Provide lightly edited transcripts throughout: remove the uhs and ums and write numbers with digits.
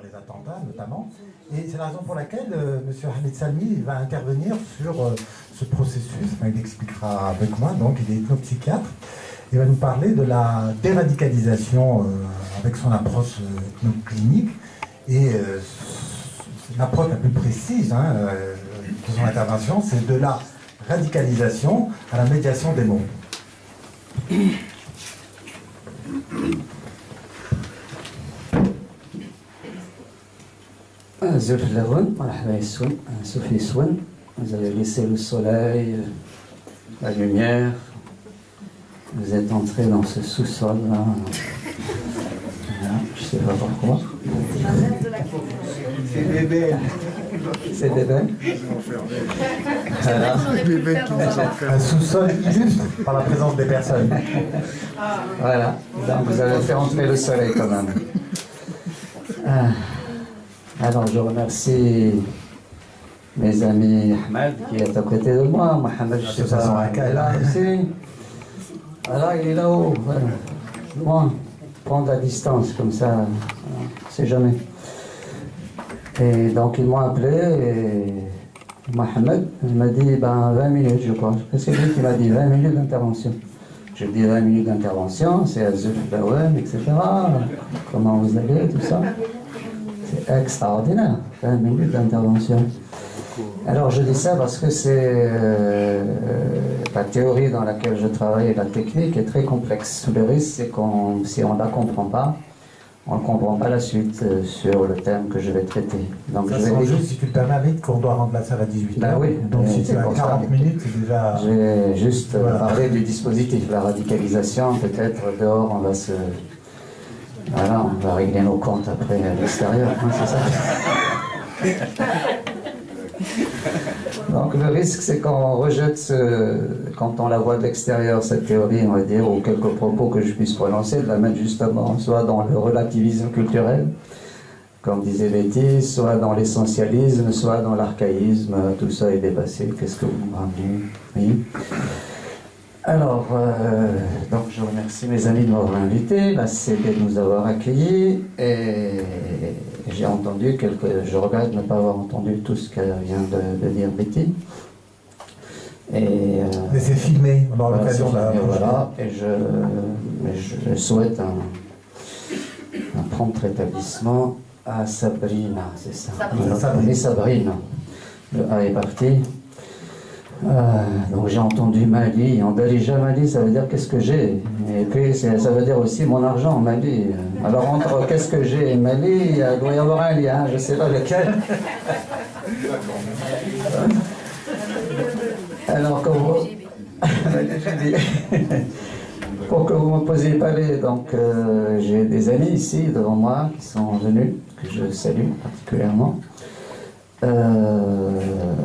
les attentats notamment. Et c'est la raison pour laquelle M. Hamid Salmi va intervenir sur ce processus. Enfin, il expliquera avec moi, donc il est hypnopsychiatre. Il va nous parler de la déradicalisation avec son approche clinique et l'approche la plus précise de son intervention, c'est de la radicalisation à la médiation des mots. Vous avez laissé le soleil, la lumière, vous êtes entré dans ce sous-sol là. Voilà, je ne sais pas pourquoi. C'est bébé. C'est bébé. Voilà. Un sous-sol illustre par la présence des personnes. Voilà, donc vous avez fait entrer le soleil quand même. Alors je remercie mes amis Ahmed qui est à côté de moi. Mohamed, je sais pas, il est là aussi. Voilà, il est là-haut. Voilà. Loin, prendre la distance comme ça, on ne sait jamais. Et donc ils m'ont appelé et Mohamed, il m'a dit 20 minutes je crois. C'est lui qui m'a dit 20 minutes d'intervention. Je dis 20 minutes d'intervention, c'est Azul Dawen, etc. Comment vous allez, tout ça. C'est extraordinaire, 20 minutes d'intervention. Alors je dis ça parce que c'est la théorie dans laquelle je travaille et la technique est très complexe. Le risque c'est qu'on, si on ne la comprend pas, on ne comprend pas la suite sur le thème que je vais traiter. Donc ça je vais juste, si tu le permets, vite qu'on doit rendre la salle à 18h. Ben oui, donc si tu as 40 minutes, c'est déjà... Je vais juste parler du dispositif, la radicalisation, peut-être dehors on va se... Voilà, on va régler nos comptes après à l'extérieur, hein, c'est ça. Donc le risque c'est qu'on rejette, quand on la voit de l'extérieur, cette théorie, on va dire, ou quelques propos que je puisse prononcer, de la mettre justement soit dans le relativisme culturel, comme disait Betty, soit dans l'essentialisme, soit dans l'archaïsme, tout ça est dépassé, qu'est-ce que vous me ramenez? Oui. Alors, donc je remercie mes amis de m'avoir invité, la CD de nous avoir accueillis, et j'ai entendu je regrette de ne pas avoir entendu tout ce qu'elle vient de dire Betty. Mais c'est filmé, on aura l'occasion de la... Voilà, et je souhaite un prompt rétablissement à Sabrina, c'est ça? Sabrina. Le A est parti. Donc j'ai entendu Mali, en Darija Mali ça veut dire qu'est-ce que j'ai, et puis ça veut dire aussi mon argent Mali. Alors entre qu'est-ce que j'ai et Mali, il doit y avoir un lien, je ne sais pas lequel. Alors pour que vous me posiez parler, donc j'ai des amis ici devant moi qui sont venus, que je salue particulièrement.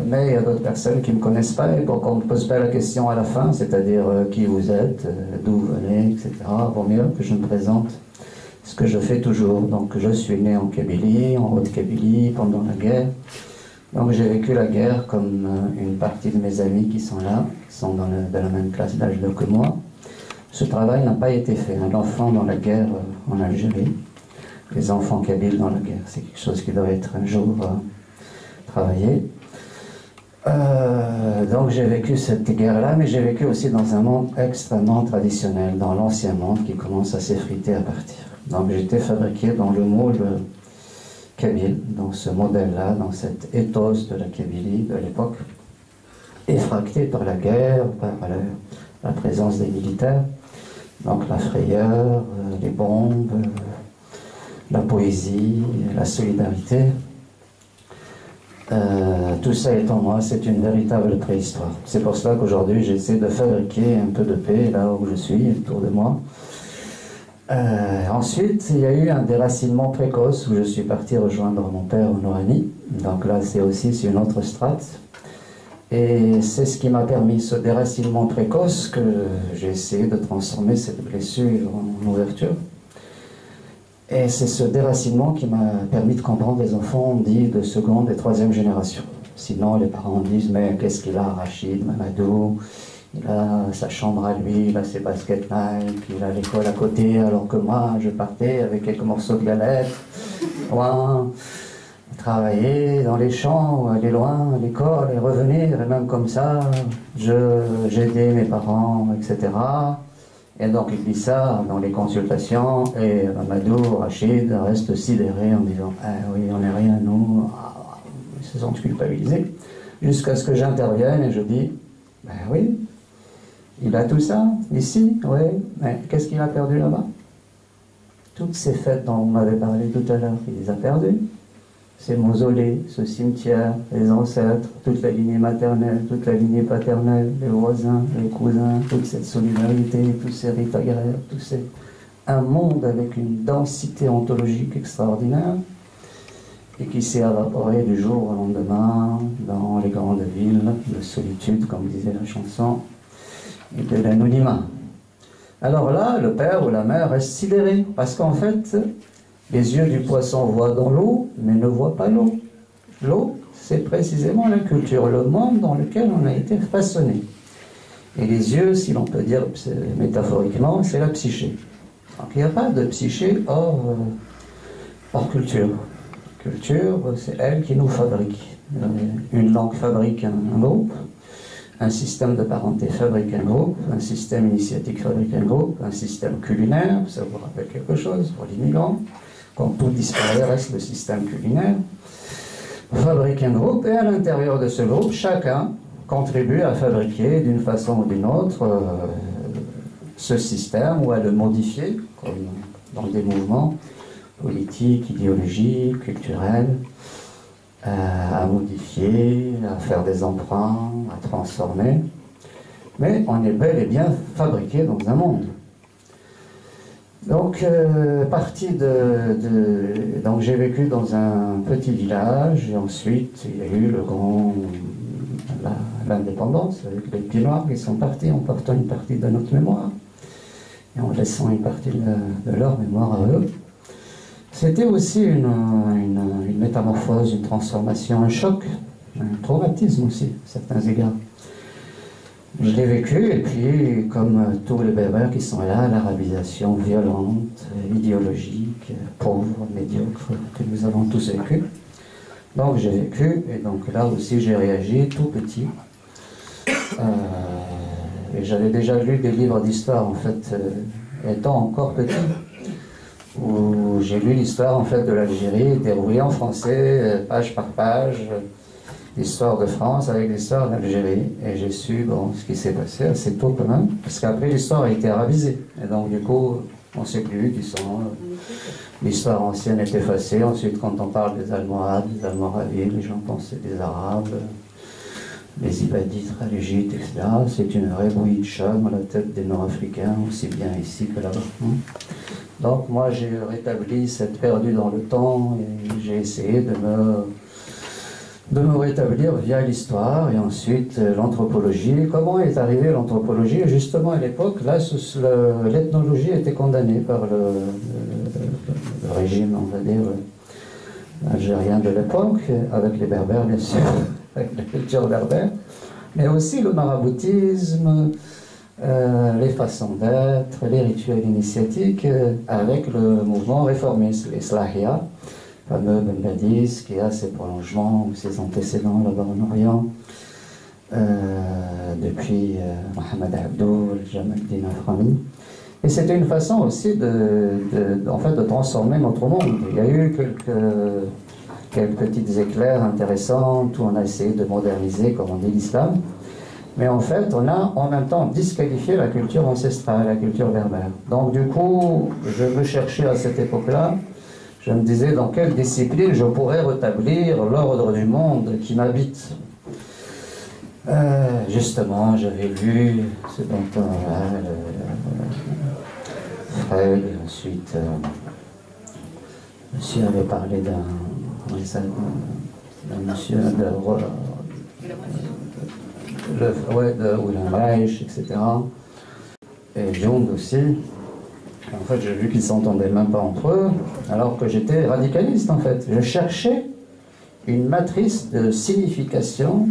Mais il y a d'autres personnes qui ne me connaissent pas et pour qu'on ne me pose pas la question à la fin, c'est-à-dire qui vous êtes, d'où vous venez, etc. Vaut mieux que je me présente, ce que je fais toujours. Donc je suis né en Kabylie, en Haute-Kabylie, pendant la guerre. Donc j'ai vécu la guerre comme une partie de mes amis qui sont là, qui sont dans la même classe d'âge que moi. Ce travail n'a pas été fait. L'enfant dans la guerre en Algérie, les enfants kabyles dans la guerre, c'est quelque chose qui doit être un jour... travailler. Donc j'ai vécu cette guerre-là, mais j'ai vécu aussi dans un monde extrêmement traditionnel, dans l'ancien monde qui commence à s'effriter à partir. Donc j'étais fabriqué dans le moule kabyle, dans ce modèle-là, dans cette éthos de la Kabylie de l'époque, effracté par la guerre, par la présence des militaires, donc la frayeur, les bombes, la poésie, la solidarité. Tout ça est en moi, c'est une véritable préhistoire. C'est pour cela qu'aujourd'hui j'essaie de fabriquer un peu de paix là où je suis, autour de moi. Ensuite, il y a eu un déracinement précoce où je suis parti rejoindre mon père en Oranie. Donc là, c'est une autre strate. Et c'est ce qui m'a permis, ce déracinement précoce, que j'ai essayé de transformer cette blessure en ouverture. Et c'est ce déracinement qui m'a permis de comprendre les enfants dits de seconde et troisième génération. Sinon, les parents disent, mais qu'est-ce qu'il a, Rachid, Mamadou? Il a sa chambre à lui, il a ses baskets Nike, il a l'école à côté, alors que moi, je partais avec quelques morceaux de galette. loin, travailler dans les champs, aller loin à l'école et revenir, et même comme ça, j'aidais mes parents, etc. Et donc il dit ça dans les consultations, et Mamadou, Rachid reste sidéré en disant « Ah oui, on n'est rien, nous, ils se sont culpabilisés ». Jusqu'à ce que j'intervienne et je dis « Ben oui, il a tout ça, ici, oui, mais qu'est-ce qu'il a perdu là-bas? Toutes ces fêtes dont on m'avait parlé tout à l'heure, il les a perdues. Ces mausolées, ce cimetière, les ancêtres, toute la lignée maternelle, toute la lignée paternelle, les voisins, les cousins, toute cette solidarité, tous ces rites agraires, un monde avec une densité ontologique extraordinaire et qui s'est évaporé du jour au lendemain dans les grandes villes de solitude, comme disait la chanson, et de l'anonymat. Alors là, le père ou la mère reste sidéré, parce qu'en fait, les yeux du poisson voient dans l'eau, mais ne voient pas l'eau. L'eau, c'est précisément la culture, le monde dans lequel on a été façonné. Et les yeux, si l'on peut dire métaphoriquement, c'est la psyché. Donc il n'y a pas de psyché hors culture. Culture, c'est elle qui nous fabrique. Une langue fabrique un groupe, un système de parenté fabrique un groupe, un système initiatique fabrique un groupe, un système culinaire, ça vous rappelle quelque chose pour l'immigrant. Quand tout disparaît, reste le système culinaire, fabrique un groupe, et à l'intérieur de ce groupe, chacun contribue à fabriquer d'une façon ou d'une autre ce système, ou à le modifier, comme dans des mouvements politiques, idéologiques, culturels, à modifier, à faire des emprunts, à transformer. Mais on est bel et bien fabriqué dans un monde. Donc, donc j'ai vécu dans un petit village, et ensuite il y a eu l'indépendance, avec les petits noirs qui sont partis en portant une partie de notre mémoire, et en laissant une partie de leur mémoire à eux. C'était aussi une métamorphose, une transformation, un choc, un traumatisme aussi, à certains égards. Je l'ai vécu, et puis, comme tous les berbères qui sont là, l'arabisation violente, idéologique, pauvre, médiocre, que nous avons tous vécu. Donc j'ai vécu, et donc là aussi j'ai réagi tout petit. Et j'avais déjà lu des livres d'histoire, en fait, étant encore petit, où j'ai lu l'histoire, en fait, de l'Algérie, déroulée en français, page par page, l'histoire de France avec l'histoire d'Algérie, et j'ai su bon, ce qui s'est passé assez tôt quand même, parce qu'après l'histoire a été arabisée, et donc du coup on ne sait plus qui sont, l'histoire ancienne est effacée, ensuite quand on parle des Almohades, des Almoravides, les gens pensent que c'est des Arabes, les Ibadites, Khalégites, etc. C'est une vraie bouillie de chum à la tête des Nord-Africains, aussi bien ici que là-bas. Donc moi j'ai rétabli cette perdue dans le temps, et j'ai essayé de me rétablir via l'histoire, et ensuite l'anthropologie. Comment est arrivée l'anthropologie? Justement à l'époque, là, l'ethnologie était condamnée par le régime, on va dire, algérien de l'époque, avec les berbères bien sûr, avec la culture berbère, mais aussi le maraboutisme, les façons d'être, les rituels initiatiques, avec le mouvement réformiste, l'Islahia, fameux Ben Badis, qui a ses prolongements ou ses antécédents là-bas en Orient, depuis Mohamed Abdou, Jamal Din Aframi. Et c'était une façon aussi en fait, de transformer notre monde. Il y a eu quelques petites éclairs intéressantes où on a essayé de moderniser, comme on dit, l'islam. Mais en fait, on a en même temps disqualifié la culture ancestrale, la culture berbère. Donc du coup, je me cherchais à cette époque-là. Je me disais dans quelle discipline je pourrais rétablir l'ordre du monde qui m'habite. Justement, j'avais lu ce dont Freud, et ensuite monsieur avait parlé d'un monsieur de Wilhelm Reich, etc. Et Jung aussi. En fait, j'ai vu qu'ils ne s'entendaient même pas entre eux, alors que j'étais radicaliste, en fait. Je cherchais une matrice de signification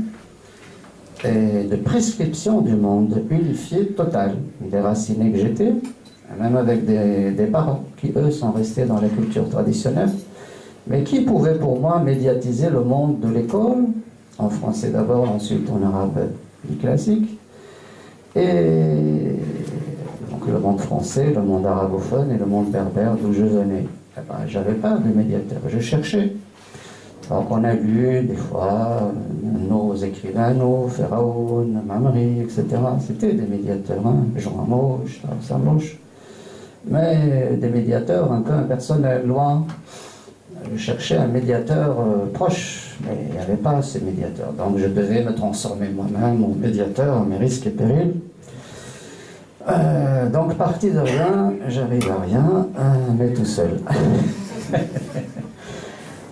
et de prescription du monde unifié, total. Déraciné que j'étais, même avec des parents qui, eux, sont restés dans la culture traditionnelle, Mais qui pouvait pour moi médiatiser le monde de l'école, en français d'abord, ensuite en arabe du classique, et donc le monde français, le monde arabophone et le monde berbère d'où je venais. Eh ben, j'avais pas de médiateur, je cherchais. Donc on a lu des fois nos écrivains, Feraoun, Mamri, etc. C'était des médiateurs, hein, Jean Amouche, Samouche, mais des médiateurs un peu impersonnels, loin. Je cherchais un médiateur proche, mais il n'y avait pas ces médiateurs. Donc je devais me transformer moi-même en médiateur à mes risques et périls. Donc parti de rien, j'arrive à rien, mais tout seul.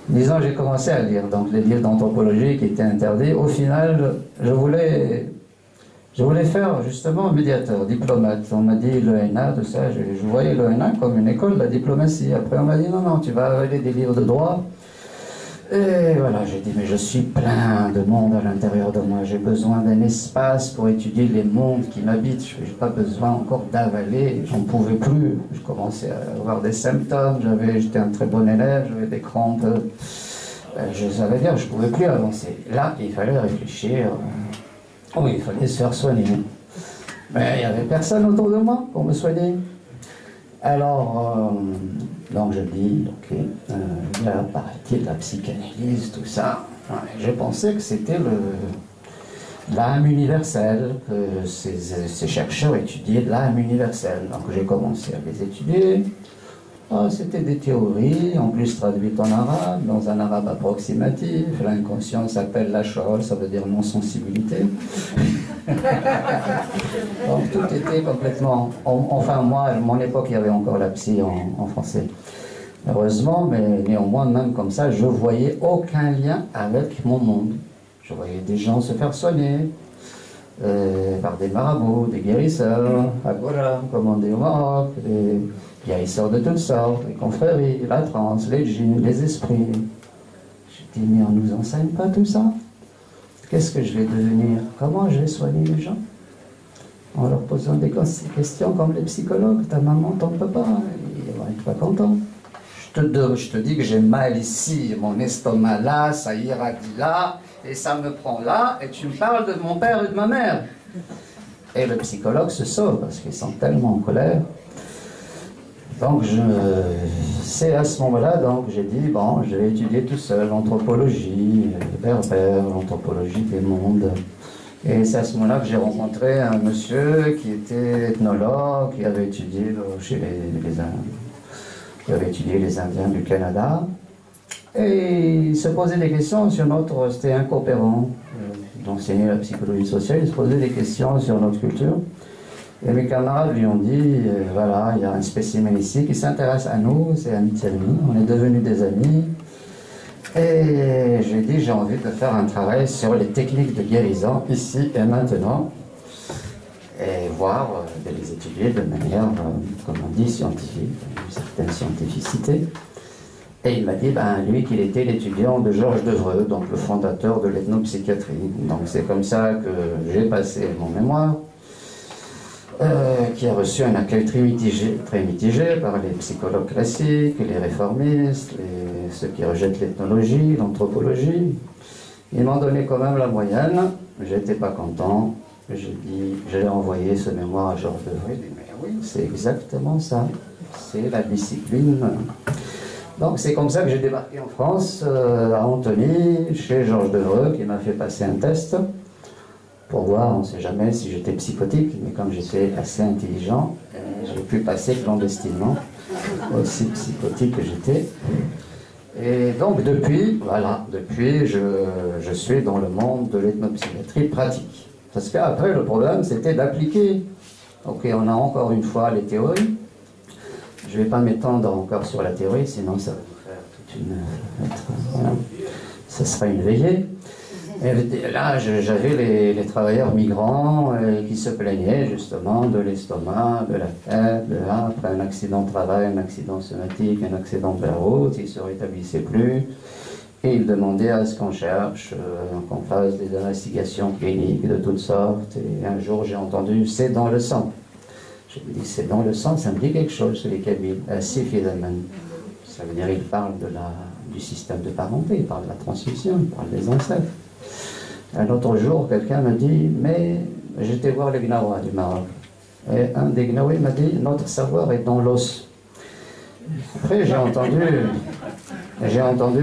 Disons, j'ai commencé à lire donc les livres d'anthropologie qui étaient interdits. Au final, je voulais faire justement médiateur, diplomate. On m'a dit l'ENA, tout ça. Je voyais l'ENA comme une école de la diplomatie. Après, on m'a dit non, tu vas avaler des livres de droit. Et voilà, j'ai dit, mais je suis plein de monde à l'intérieur de moi. J'ai besoin d'un espace pour étudier les mondes qui m'habitent. Je n'ai pas besoin encore d'avaler. J'en pouvais plus. Je commençais à avoir des symptômes. J'étais un très bon élève. J'avais des crampes. Ça veut dire que je ne pouvais plus avancer. Là, il fallait réfléchir. Oh, il fallait se faire soigner. Mais il n'y avait personne autour de moi pour me soigner. Alors, donc je dis, ok, il y a paraît-il la psychanalyse, tout ça. Ouais, j'ai pensé que c'était l'âme universelle, que ces chercheurs étudiaient l'âme universelle. Donc j'ai commencé à les étudier. Oh, c'était des théories, en plus traduites en arabe, dans un arabe approximatif. L'inconscient s'appelle la shol, ça veut dire non-sensibilité. Donc tout était complètement... Enfin moi, à mon époque, il y avait encore la psy en français. Heureusement, mais néanmoins, même comme ça, je voyais aucun lien avec mon monde. Je voyais des gens se faire soigner par des marabouts, des guérisseurs, agora, comme on dit au Maroc, des guérisseurs de toutes sortes, les confréries, la transe, les djinns, les esprits. Je dis, mais on ne nous enseigne pas tout ça? Qu'est-ce que je vais devenir? Comment je vais soigner les gens? En leur posant des questions comme les psychologues. Ta maman, ton papa, ils vont être pas contents. Je te dis que j'ai mal ici, mon estomac là, ça irradie là, et ça me prend là, et tu me parles de mon père et de ma mère. Et le psychologue se sauve parce qu'ils sont tellement en colère. Donc c'est à ce moment-là, donc j'ai dit, bon, je vais étudier tout seul l'anthropologie berbère, l'anthropologie des mondes. Et c'est à ce moment-là que j'ai rencontré un monsieur qui était ethnologue, qui avait étudié chez qui avait étudié les Indiens du Canada. Et il se posait des questions sur notre... C'était un coopérant d'enseigner la psychologie sociale, il se posait des questions sur notre culture. Et mes camarades lui ont dit, voilà, il y a un spécimen ici qui s'intéresse à nous, c'est Hamid Salmi, on est devenus des amis. Et je lui ai dit, j'ai envie de faire un travail sur les techniques de guérison, ici et maintenant, et voir, de les étudier de manière, comme on dit, scientifique, une certaine scientificité. Et il m'a dit, ben, lui, qu'il était l'étudiant de Georges Devreux, donc le fondateur de l'ethnopsychiatrie. Donc c'est comme ça que j'ai passé mon mémoire. Qui a reçu un accueil très mitigé par les psychologues classiques, les réformistes, ceux qui rejettent l'ethnologie, l'anthropologie. Ils m'ont donné quand même la moyenne, j'étais pas content, j'ai envoyé ce mémoire à Georges Devreux, il dit mais oui, c'est exactement ça, c'est la discipline. Donc c'est comme ça que j'ai débarqué en France, à Antony, chez Georges Devreux, qui m'a fait passer un test, pour voir, on ne sait jamais si j'étais psychotique, mais comme j'étais assez intelligent, j'ai pu passer clandestinement, aussi psychotique que j'étais. Et donc depuis, voilà, depuis je suis dans le monde de l'ethnopsychiatrie pratique. Parce qu'après, le problème, c'était d'appliquer. Ok, on a encore une fois les théories. Je ne vais pas m'étendre encore sur la théorie, sinon ça va nous faire toute une... voilà, ça sera une veillée. Et là, j'avais les travailleurs migrants qui se plaignaient justement de l'estomac, de la tête, après un accident de travail, un accident somatique, un accident de la route, ils ne se rétablissaient plus. Et ils demandaient à ce qu'on cherche, qu'on fasse des investigations cliniques de toutes sortes. Et un jour, j'ai entendu « c'est dans le sang ». Je me dis « c'est dans le sang », ça me dit quelque chose, les Kabyles. « Sif Yedaman ». Ça veut dire ils parlent du système de parenté, il parle de la transmission, il parle des ancêtres. Un autre jour, quelqu'un me dit, mais j'étais voir les Gnawa du Maroc. Et un des Gnawa m'a dit, notre savoir est dans l'os. Après, j'ai entendu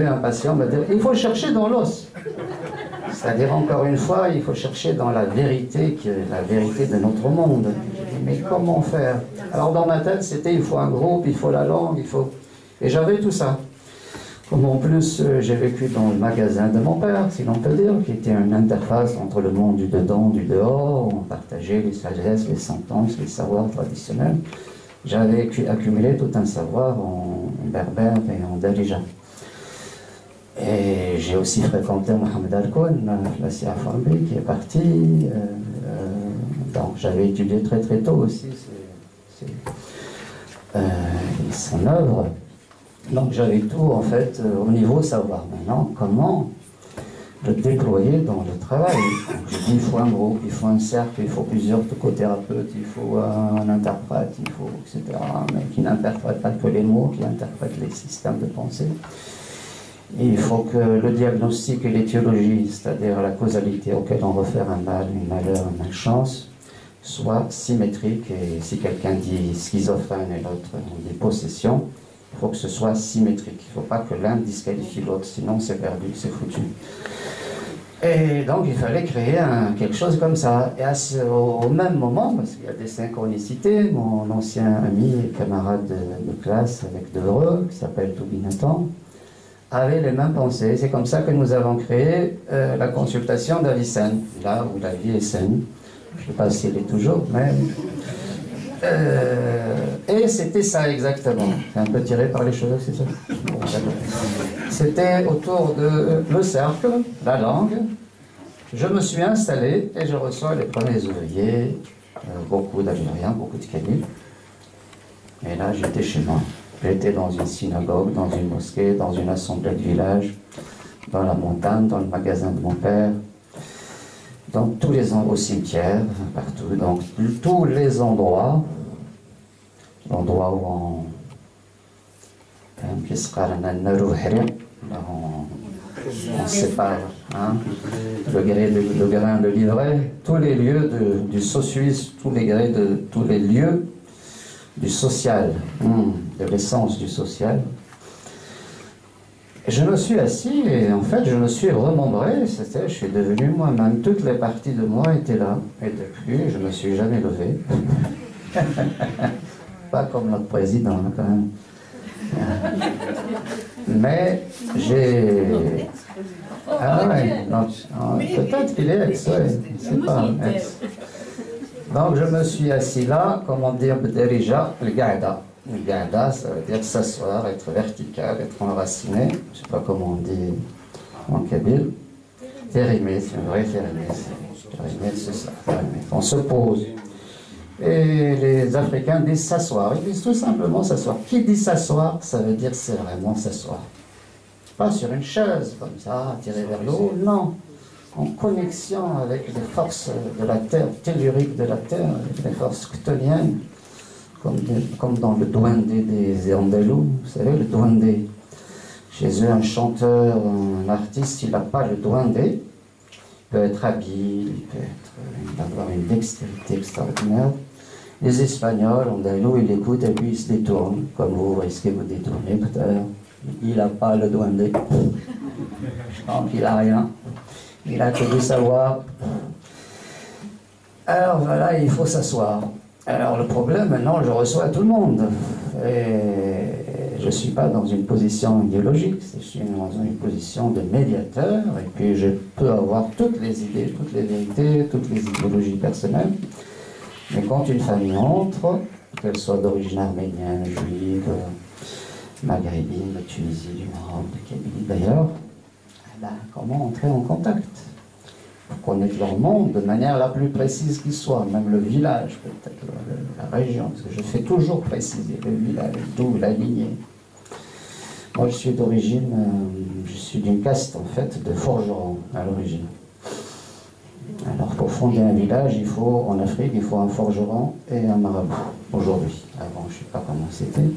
un patient me dire, il faut chercher dans l'os. C'est-à-dire, encore une fois, il faut chercher dans la vérité, qui est la vérité de notre monde. Mais comment faire? Alors, dans ma tête, c'était, il faut un groupe, il faut la langue, il faut... Et j'avais tout ça. Comme en plus, j'ai vécu dans le magasin de mon père, si l'on peut dire, qui était une interface entre le monde du dedans, du dehors. On partageait les sagesses, les sentences, les savoirs traditionnels. J'avais accumulé tout un savoir en berbère et en darija. Et j'ai aussi fréquenté Mohamed Al-Koun, la Sia Farbi, qui est parti. Donc j'avais étudié très très tôt aussi son œuvre. Donc j'avais tout en fait au niveau savoir. Maintenant, comment le déployer dans le travail? Donc, je dis, il faut un groupe, il faut un cercle, il faut plusieurs psychothérapeutes, il faut un interprète, il faut etc. Mais qui n'interprète pas que les mots, qui interprète les systèmes de pensée. Et il faut que le diagnostic et l'étiologie, c'est-à-dire la causalité auquel on réfère un mal, une malheur, une malchance, soient symétriques. Et si quelqu'un dit schizophrène et l'autre dit possession, il faut que ce soit symétrique. Il ne faut pas que l'un disqualifie l'autre, sinon c'est perdu, c'est foutu. Et donc il fallait créer quelque chose comme ça. Et au même moment, parce qu'il y a des synchronicités, mon ancien ami et camarade de classe avec Devreux, qui s'appelle Toubi Nathan, avait les mêmes pensées. C'est comme ça que nous avons créé la consultation d'Avicenne, là où la vie est saine. Je ne sais pas si elle est toujours, mais... et c'était ça exactement. C'est un peu tiré par les cheveux, c'est ça? C'était autour de le cercle, la langue. Je me suis installé et je reçois les premiers ouvriers, beaucoup d'Algériens, beaucoup de Kabyles. Et là, j'étais chez moi. J'étais dans une synagogue, dans une mosquée, dans une assemblée de village, dans la montagne, dans le magasin de mon père, donc tous les endroits, au cimetière, partout, donc tous les endroits, l'endroit où on sépare le grain de l'ivraie, tous les lieux du socius, tous les lieux du social, de l'essence du social. Et je me suis assis et en fait je me suis remembré, je suis devenu moi-même, toutes les parties de moi étaient là. Et depuis, je ne me suis jamais levé. Pas comme notre président, quand même. Mais j'ai... Ah ouais, peut-être qu'il est ex, ouais, c'est pas ex. Donc je me suis assis là, comment dire, Bderija, le Gaïda. Le Gaïda, ça veut dire s'asseoir, être vertical, être enraciné. Je ne sais pas comment on dit en kabyle. Férimé, c'est un vrai férimé. Férimé, c'est ça. On se pose. Et les Africains disent s'asseoir. Ils disent tout simplement s'asseoir. Qui dit s'asseoir, ça veut dire c'est vraiment s'asseoir. Pas sur une chaise, comme ça, tirée vers le haut, non. En connexion avec les forces de la terre, telluriques de la terre, avec les forces chtoniennes, comme dans le Duende des Andalous, vous savez, le Duende. Chez eux, un chanteur, un artiste, il n'a pas le Duende. Il peut être habile, il peut avoir une dextérité extraordinaire. Les Espagnols, Andalous, ils l'écoutent et puis ils se détournent, comme vous risquez de vous détourner peut-être. Il n'a pas le Duende. Donc il n'a rien. Il a que du savoir. Alors voilà, il faut s'asseoir. Alors le problème, maintenant, je reçois tout le monde. Et je ne suis pas dans une position idéologique, je suis dans une position de médiateur. Et puis je peux avoir toutes les idées, toutes les vérités, toutes les idéologies personnelles. Mais quand une famille entre, qu'elle soit d'origine arménienne, juive, maghrébine, de Tunisie, du Maroc, de Kabylie d'ailleurs, comment entrer en contact pour connaître leur monde de manière la plus précise qui soit, même le village, peut-être la région, parce que je fais toujours préciser le village, d'où la lignée. Moi je suis d'origine, je suis d'une caste en fait de forgerons à l'origine. Alors pour fonder un village, il faut, en Afrique, il faut un forgeron et un marabout, aujourd'hui. Avant je ne sais pas comment c'était.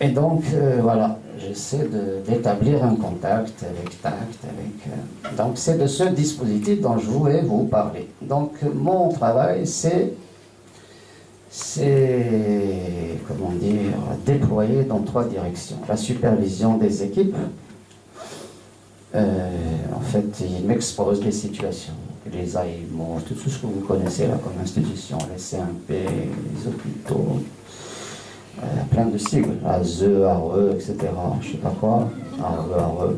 Et donc, voilà, j'essaie d'établir un contact avec tact, avec... donc, c'est de ce dispositif dont je voulais vous parler. Donc, mon travail, c'est comment dire, déployé dans 3 directions. La supervision des équipes. En fait, il m'expose des situations. Les AIMO, tout ce que vous connaissez là comme institution, les CMP, les hôpitaux, plein de sigles, AZE, ARE, etc. Je sais pas quoi, ARE.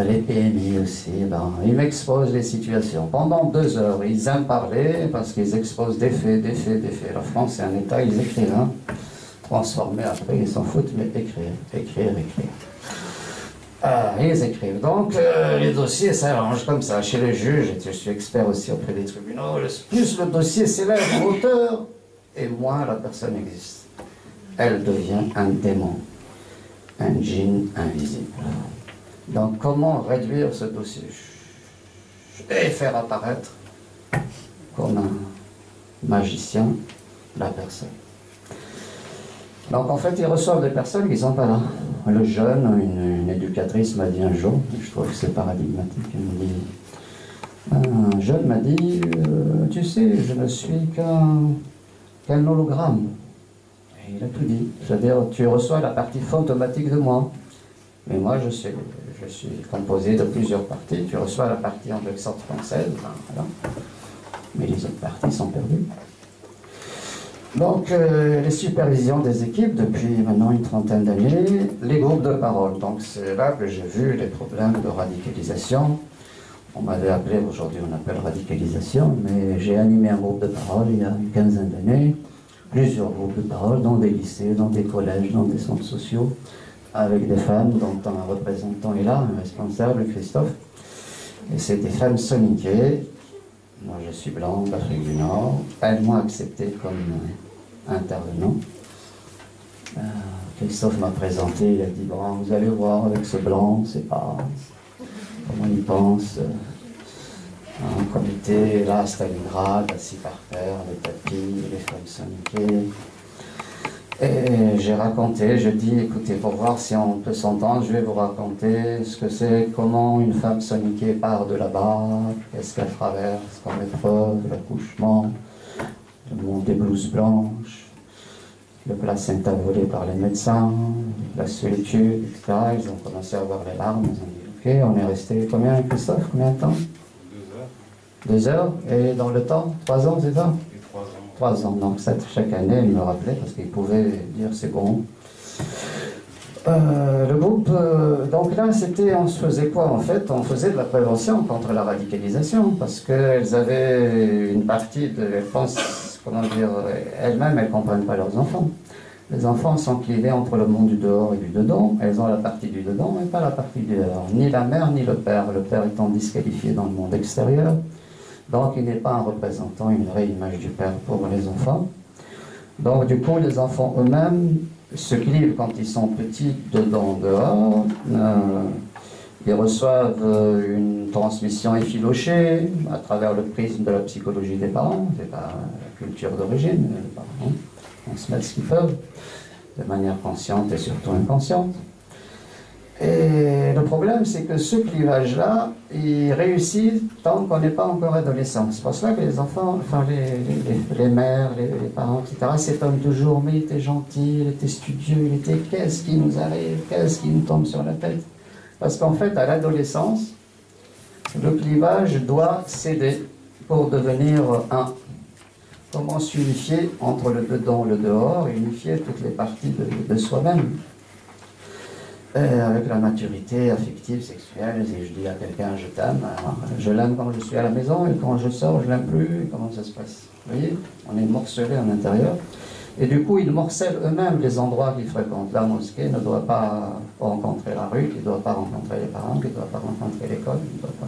Les PMI aussi, ben, ils m'exposent les situations. Pendant 2 heures, ils aiment parler parce qu'ils exposent des faits, des faits, des faits. La France, c'est un État, ils écrivent, hein. Transformer après, ils s'en foutent, mais écrire, écrire, écrire. Ils écrivent. Donc, les dossiers s'arrangent comme ça. Chez les juges, je suis expert aussi auprès des tribunaux, plus le dossier s'élève en hauteur, et moins la personne existe. Elle devient un démon, un djinn invisible. Donc, comment réduire ce dossier et faire apparaître comme un magicien la personne. Donc, en fait, ils reçoivent des personnes qui ne sont pas là. Le jeune, une éducatrice m'a dit un jour, je trouve que c'est paradigmatique, un jeune m'a dit, tu sais, je ne suis qu'un hologramme. Et il a tout dit. C'est-à-dire, tu reçois la partie fantomatique de moi. Mais moi, je suis composé de plusieurs parties. Tu reçois la partie en sorte française, voilà. Mais les autres parties sont perdues. Donc, les supervisions des équipes depuis maintenant une 30aine d'années, les groupes de parole. Donc, c'est là que j'ai vu les problèmes de radicalisation. On m'avait appelé, aujourd'hui on appelle radicalisation, mais j'ai animé un groupe de parole il y a une 15aine d'années, plusieurs groupes de parole dans des lycées, dans des collèges, dans des centres sociaux, avec des femmes dont un représentant est là, un responsable, Christophe. Et c'est des femmes soninké. Moi je suis blanc d'Afrique du Nord. Elles m'ont accepté comme intervenant. Christophe m'a présenté, il a dit, bon, vous allez voir avec ce blanc, c'est pas comment il pense. Un comité là à Stalingrad, assis par terre, les tapis, les femmes soninké. Et j'ai raconté, je dis, écoutez, pour voir si on peut s'entendre, je vais vous raconter ce que c'est, comment une femme soninké part de là-bas, qu'est-ce qu'elle traverse comme épreuve, l'accouchement, le monde des blouses blanches, le placenta volé par les médecins, la solitude, etc. Ils ont commencé à avoir les larmes, ils ont dit, ok, on est resté combien, Christophe, combien de temps? 2 heures. 2 heures, et dans le temps, 3 ans, c'est ça? 3 ans, donc chaque année, il me rappelait parce qu'il pouvait dire c'est bon. Le groupe, donc là, on se faisait quoi en fait? On faisait de la prévention contre la radicalisation parce qu'elles avaient une partie de, elles pensent, comment dire, elles-mêmes, elles ne comprennent pas leurs enfants. Les enfants sont clivés entre le monde du dehors et du dedans. Elles ont la partie du dedans, mais pas la partie du dehors. Ni la mère, ni le père étant disqualifié dans le monde extérieur. Donc, il n'est pas un représentant, une vraie image du père pour les enfants. Donc, du coup, les enfants eux-mêmes se clivent quand ils sont petits, dedans, dehors. Ils reçoivent une transmission effilochée à travers le prisme de la psychologie des parents. C'est pas la culture d'origine, les parents transmettent ce qu'ils peuvent, de manière consciente et surtout inconsciente. Et le problème, c'est que ce clivage-là, il réussit tant qu'on n'est pas encore adolescent. C'est pour cela que les enfants, enfin les mères, les parents, etc., s'étonnent toujours, mais il était gentil, il était studieux, il était, qu'est-ce qui nous arrive, qu'est-ce qui nous tombe sur la tête? Parce qu'en fait, à l'adolescence, le clivage doit céder pour devenir un. Comment s'unifier entre le dedans et le dehors, et unifier toutes les parties de soi-même? Avec la maturité affective, sexuelle, si je dis à quelqu'un je t'aime, je l'aime quand je suis à la maison et quand je sors je l'aime plus, comment ça se passe? Vous voyez, on est morcelé à l'intérieur et du coup ils morcellent eux-mêmes les endroits qu'ils fréquentent. La mosquée ne doit pas rencontrer la rue, il ne doit pas rencontrer les parents, il ne doit pas rencontrer l'école, il ne doit pas.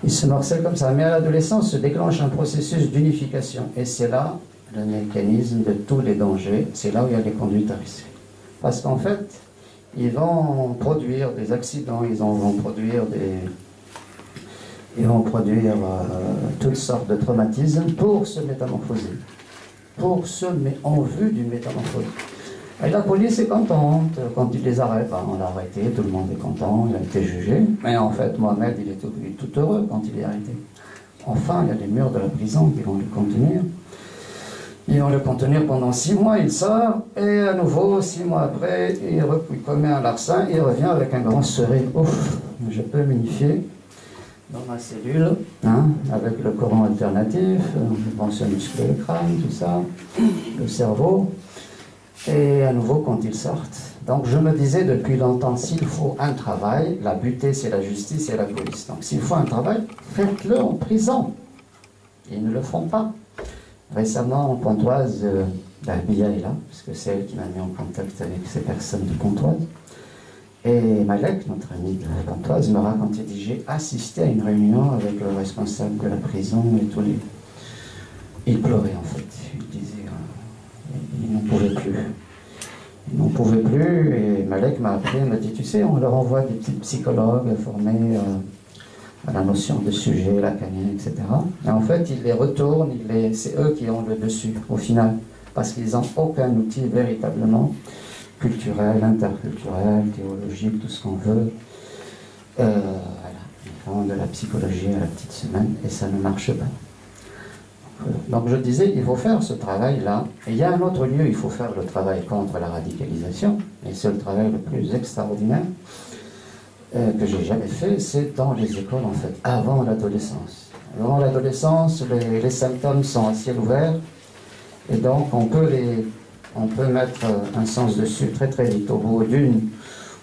Ils se morcellent comme ça, mais à l'adolescence se déclenche un processus d'unification et c'est là le mécanisme de tous les dangers, c'est là où il y a les conduites à risque. Parce qu'en fait, ils vont produire des accidents, ils vont produire toutes sortes de traumatismes pour se métamorphoser, en vue d'une métamorphose. Et la police est contente quand il les arrête. On l'a arrêté, tout le monde est content, il a été jugé. Mais en fait, Mohamed, il est tout heureux quand il est arrêté. Enfin, il y a les murs de la prison qui vont le contenir. Ils vont le contenir pendant 6 mois, il sort, et à nouveau, 6 mois après, il commet un larcin, il revient avec un grand sourire. Ouf, je peux m'unifier dans ma cellule, hein, avec le courant alternatif, je pense à muscler le crâne, tout ça, le cerveau, et à nouveau quand ils sortent. Donc je me disais depuis longtemps, s'il faut un travail, la butée c'est la justice et la police. Donc s'il faut un travail, faites-le en prison. Ils ne le font pas. Récemment, en Pontoise, Bia est là, parce que c'est elle qui m'a mis en contact avec ces personnes de Pontoise. Et Malek, notre ami de Pontoise, me raconte, il dit, j'ai assisté à une réunion avec le responsable de la prison et tous les... Il pleurait en fait, il disait, il n'en pouvait plus. Il n'en pouvait plus, et Malek m'a appelé, il m'a dit, tu sais, on leur envoie des petits psychologues formés à la notion de sujet, lacanien, etc. Et en fait, ils les retournent, c'est eux qui ont le dessus, au final, parce qu'ils n'ont aucun outil véritablement culturel, interculturel, théologique, tout ce qu'on veut. Voilà. Ils font de la psychologie à la petite semaine, et ça ne marche pas. Donc je disais, il faut faire ce travail-là. Et il y a un autre lieu, il faut faire le travail contre la radicalisation, et c'est le travail le plus extraordinaire que j'ai jamais fait, c'est dans les écoles en fait, avant l'adolescence. Avant l'adolescence, les symptômes sont à ciel ouvert, et donc on peut mettre un sens dessus très très vite. Au bout d'une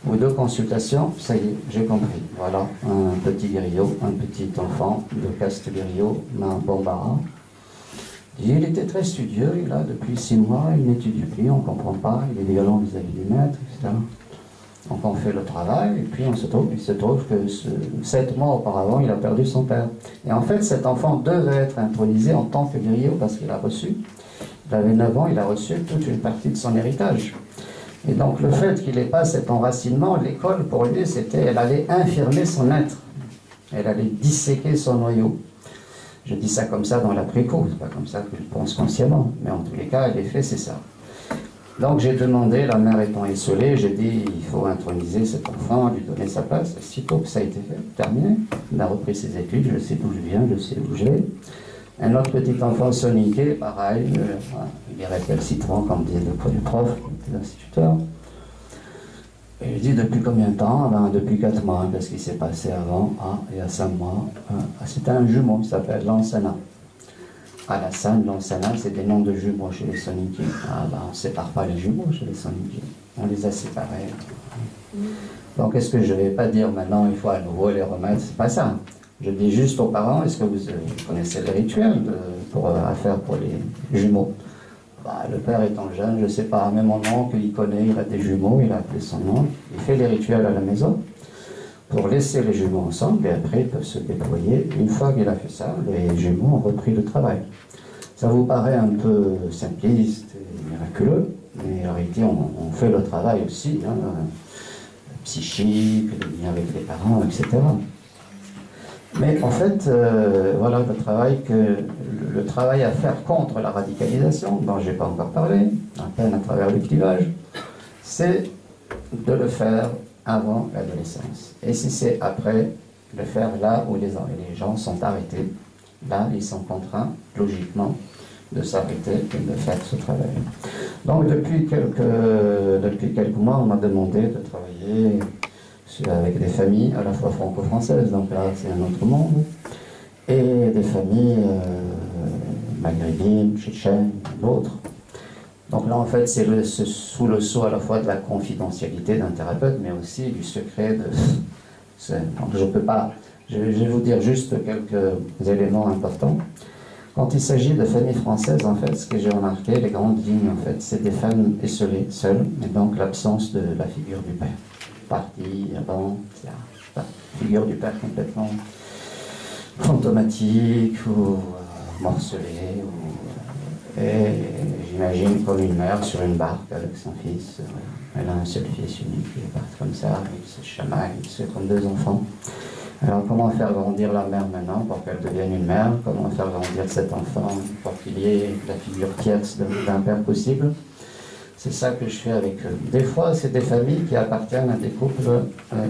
ou deux consultations, ça y est, j'ai compris. Voilà, un petit griot, un petit enfant de caste griot, un bombard. Il était très studieux, il a depuis 6 mois, il n'étudie plus, on ne comprend pas, il est violent vis-à-vis du maître, etc. Donc on fait le travail, et puis il se trouve que 7 mois auparavant, il a perdu son père. Et en fait, cet enfant devait être intronisé en tant que griot parce qu'il a reçu, il avait 9 ans, il a reçu toute une partie de son héritage. Et donc le fait qu'il n'ait pas cet enracinement, l'école pour lui, elle allait infirmer son être. Elle allait disséquer son noyau. Je dis ça comme ça dans l'après-coup, c'est pas comme ça que je pense consciemment, mais en tous les cas, l'effet c'est ça. Donc j'ai demandé, la mère étant esselée, j'ai dit il faut introniser cet enfant, lui donner sa place. Sitôt que ça a été fait, terminé, il a repris ses études, je sais d'où je viens, je sais où je vais. Un autre petit enfant soniqué, pareil, il est récalcitrant, comme disait le prof, l'instituteur. Et je dis depuis combien de temps? Ben, depuis 4 mois, qu'est-ce qui s'est passé avant? Il y a 5 mois. C'était un jumeau qui s'appelle Lansana. Alassane, Lansana, c'est des noms de jumeaux chez les soniqués. Ben, on ne sépare pas les jumeaux chez les soniqués. On les a séparés. Donc est-ce que je ne vais pas dire maintenant il faut à nouveau les remettre? C'est pas ça. Je dis juste aux parents, est-ce que vous connaissez les rituels à faire pour les jumeaux? Le père étant jeune, je ne sais pas, même mon oncle, il connaît, il a des jumeaux, il a appelé son oncle, il fait les rituels à la maison pour laisser les jumeaux ensemble et après ils peuvent se déployer. Une fois qu'il a fait ça, les jumeaux ont repris le travail. Ça vous paraît un peu simpliste et miraculeux, mais en réalité on fait le travail aussi, hein, psychique, le lien avec les parents, etc. Mais en fait, voilà le travail à faire contre la radicalisation, dont je n'ai pas encore parlé, à peine à travers le clivage, c'est de le faire avant l'adolescence. Et si c'est après, le faire là où les gens sont arrêtés, là ils sont contraints, logiquement, de s'arrêter et de faire ce travail. Donc depuis quelques mois, on m'a demandé de travailler avec des familles à la fois franco-françaises, donc là c'est un autre monde, et des familles maghrébines, tchétchènes, d'autres. Donc là en fait c'est sous le sceau à la fois de la confidentialité d'un thérapeute, mais aussi du secret de... Donc je peux pas... Je vais vous dire juste quelques éléments importants. Quand il s'agit de familles françaises, en fait, ce que j'ai remarqué, les grandes lignes, en fait, c'est des femmes esselées, seules, et donc l'absence de la figure du père. Parti, avant, la figure du père complètement fantomatique ou morcelée, et j'imagine comme une mère sur une barque avec son fils. Elle a un seul fils unique, ils partent comme ça, ils se chamaillent, ils se comme 2 enfants. Alors comment faire grandir la mère maintenant pour qu'elle devienne une mère? Comment faire grandir cet enfant pour qu'il y ait la figure tierce d'un père possible? C'est ça que je fais avec eux. Des fois, c'est des familles qui appartiennent à des couples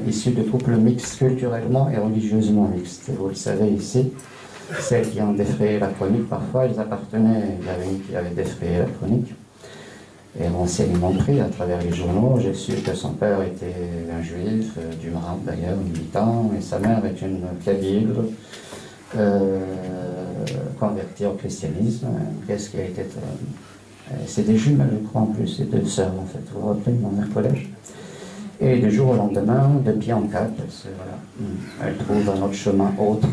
issus de couples mixtes, culturellement et religieusement mixtes. Et vous le savez ici, celles qui ont défrayé la chronique, parfois, elles appartenaient, il y avait une qui avait défrayé la chronique. Et renseignements pris à travers les journaux, j'ai su que son père était un juif, du Maroc d'ailleurs, militant, et sa mère est une kabyle, convertie au christianisme. Qu'est-ce qui a été... c'est des jumelles, je crois, en plus, c'est deux sœurs, en fait, vous vous rappelez, dans un collège. Et du jour au lendemain, de pied en cap, elle trouve un autre chemin autre.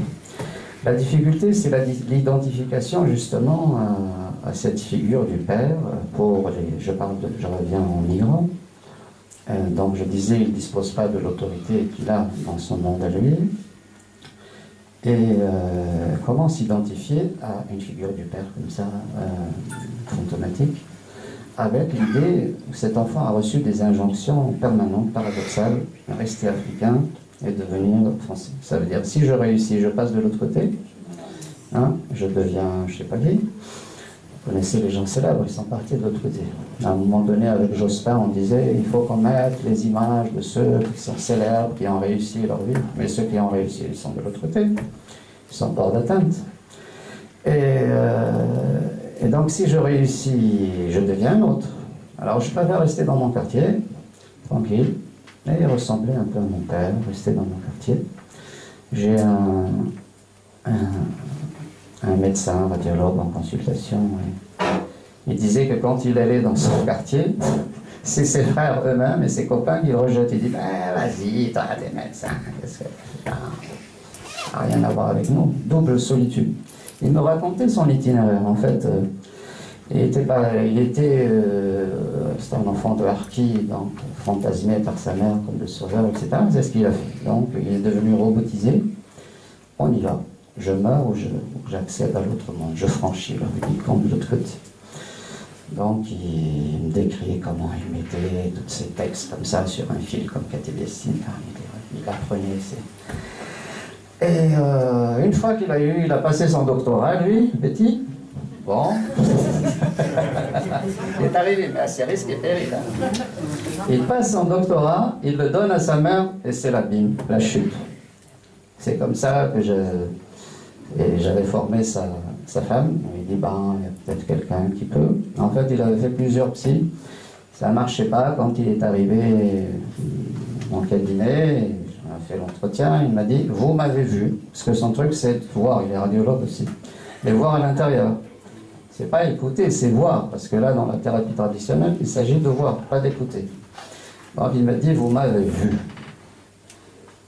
La difficulté, c'est l'identification, justement, à cette figure du père pour les... Je reviens en Iran. Donc, je disais, il ne dispose pas de l'autorité qu'il a dans son monde à lui. Et comment s'identifier à une figure du père comme ça, fantomatique, avec l'idée que cet enfant a reçu des injonctions permanentes, paradoxales, rester africain et devenir français. Ça veut dire, si je réussis, je passe de l'autre côté, hein, je deviens, je ne sais pas qui. Vous connaissez les gens célèbres, ils sont partis de l'autre côté. À un moment donné, avec Jospin, on disait, il faut qu'on mette les images de ceux qui sont célèbres, qui ont réussi leur vie. Mais ceux qui ont réussi, ils sont de l'autre côté. Ils sont hors d'atteinte. Et donc, si je réussis, je deviens un autre. Alors, je préfère rester dans mon quartier, tranquille, et ressembler un peu à mon père, rester dans mon quartier. J'ai un médecin, radiologue en consultation. Il disait que quand il allait dans son quartier, c'est ses frères eux-mêmes et ses copains qui le rejettent. Il dit, vas-y, toi, t'es médecin, qu'est-ce que... Ça n'a rien à voir avec nous. Double solitude. Il me racontait son itinéraire. En fait, c'était un enfant de harki, donc fantasmé par sa mère comme le sauveur, etc. C'est ce qu'il a fait. Donc, il est devenu robotisé. On y va. Je meurs ou j'accède à l'autre monde. Je franchis l'horizon de l'autre côté. Donc, il me décrit comment il mettait tous ces textes comme ça sur un fil, comme Cathy Destine. Il apprenait Et une fois il a passé son doctorat, lui, Betty. Bon. Il est arrivé, mais c'est risque et péril. Il passe son doctorat, il le donne à sa mère, et c'est la bim, la chute. C'est comme ça que j'avais formé sa femme. Il dit, il y a peut-être quelqu'un qui peut. En fait, il avait fait plusieurs psys. Ça ne marchait pas. Quand il est arrivé dans le cabinet, on a fait l'entretien, il m'a dit, vous m'avez vu. Parce que son truc, c'est de voir. Il est radiologue aussi. Et voir à l'intérieur. C'est pas écouter, c'est voir. Parce que là, dans la thérapie traditionnelle, il s'agit de voir, pas d'écouter. Donc il m'a dit, vous m'avez vu.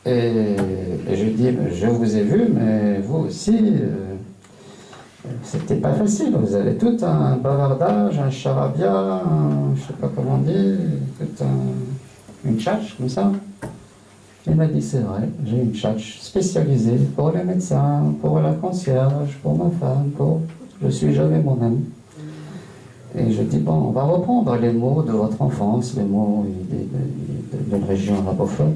Et je lui dis, je vous ai vu, mais vous aussi, c'était pas facile. Vous avez tout un bavardage, un charabia, je sais pas comment dire, une tchatche comme ça. Il m'a dit, c'est vrai, j'ai une tchatche spécialisée pour les médecins, pour la concierge, pour ma femme, je suis jamais moi-même. Et je dis, bon, on va reprendre les mots de votre enfance, les mots d'une région arabophone.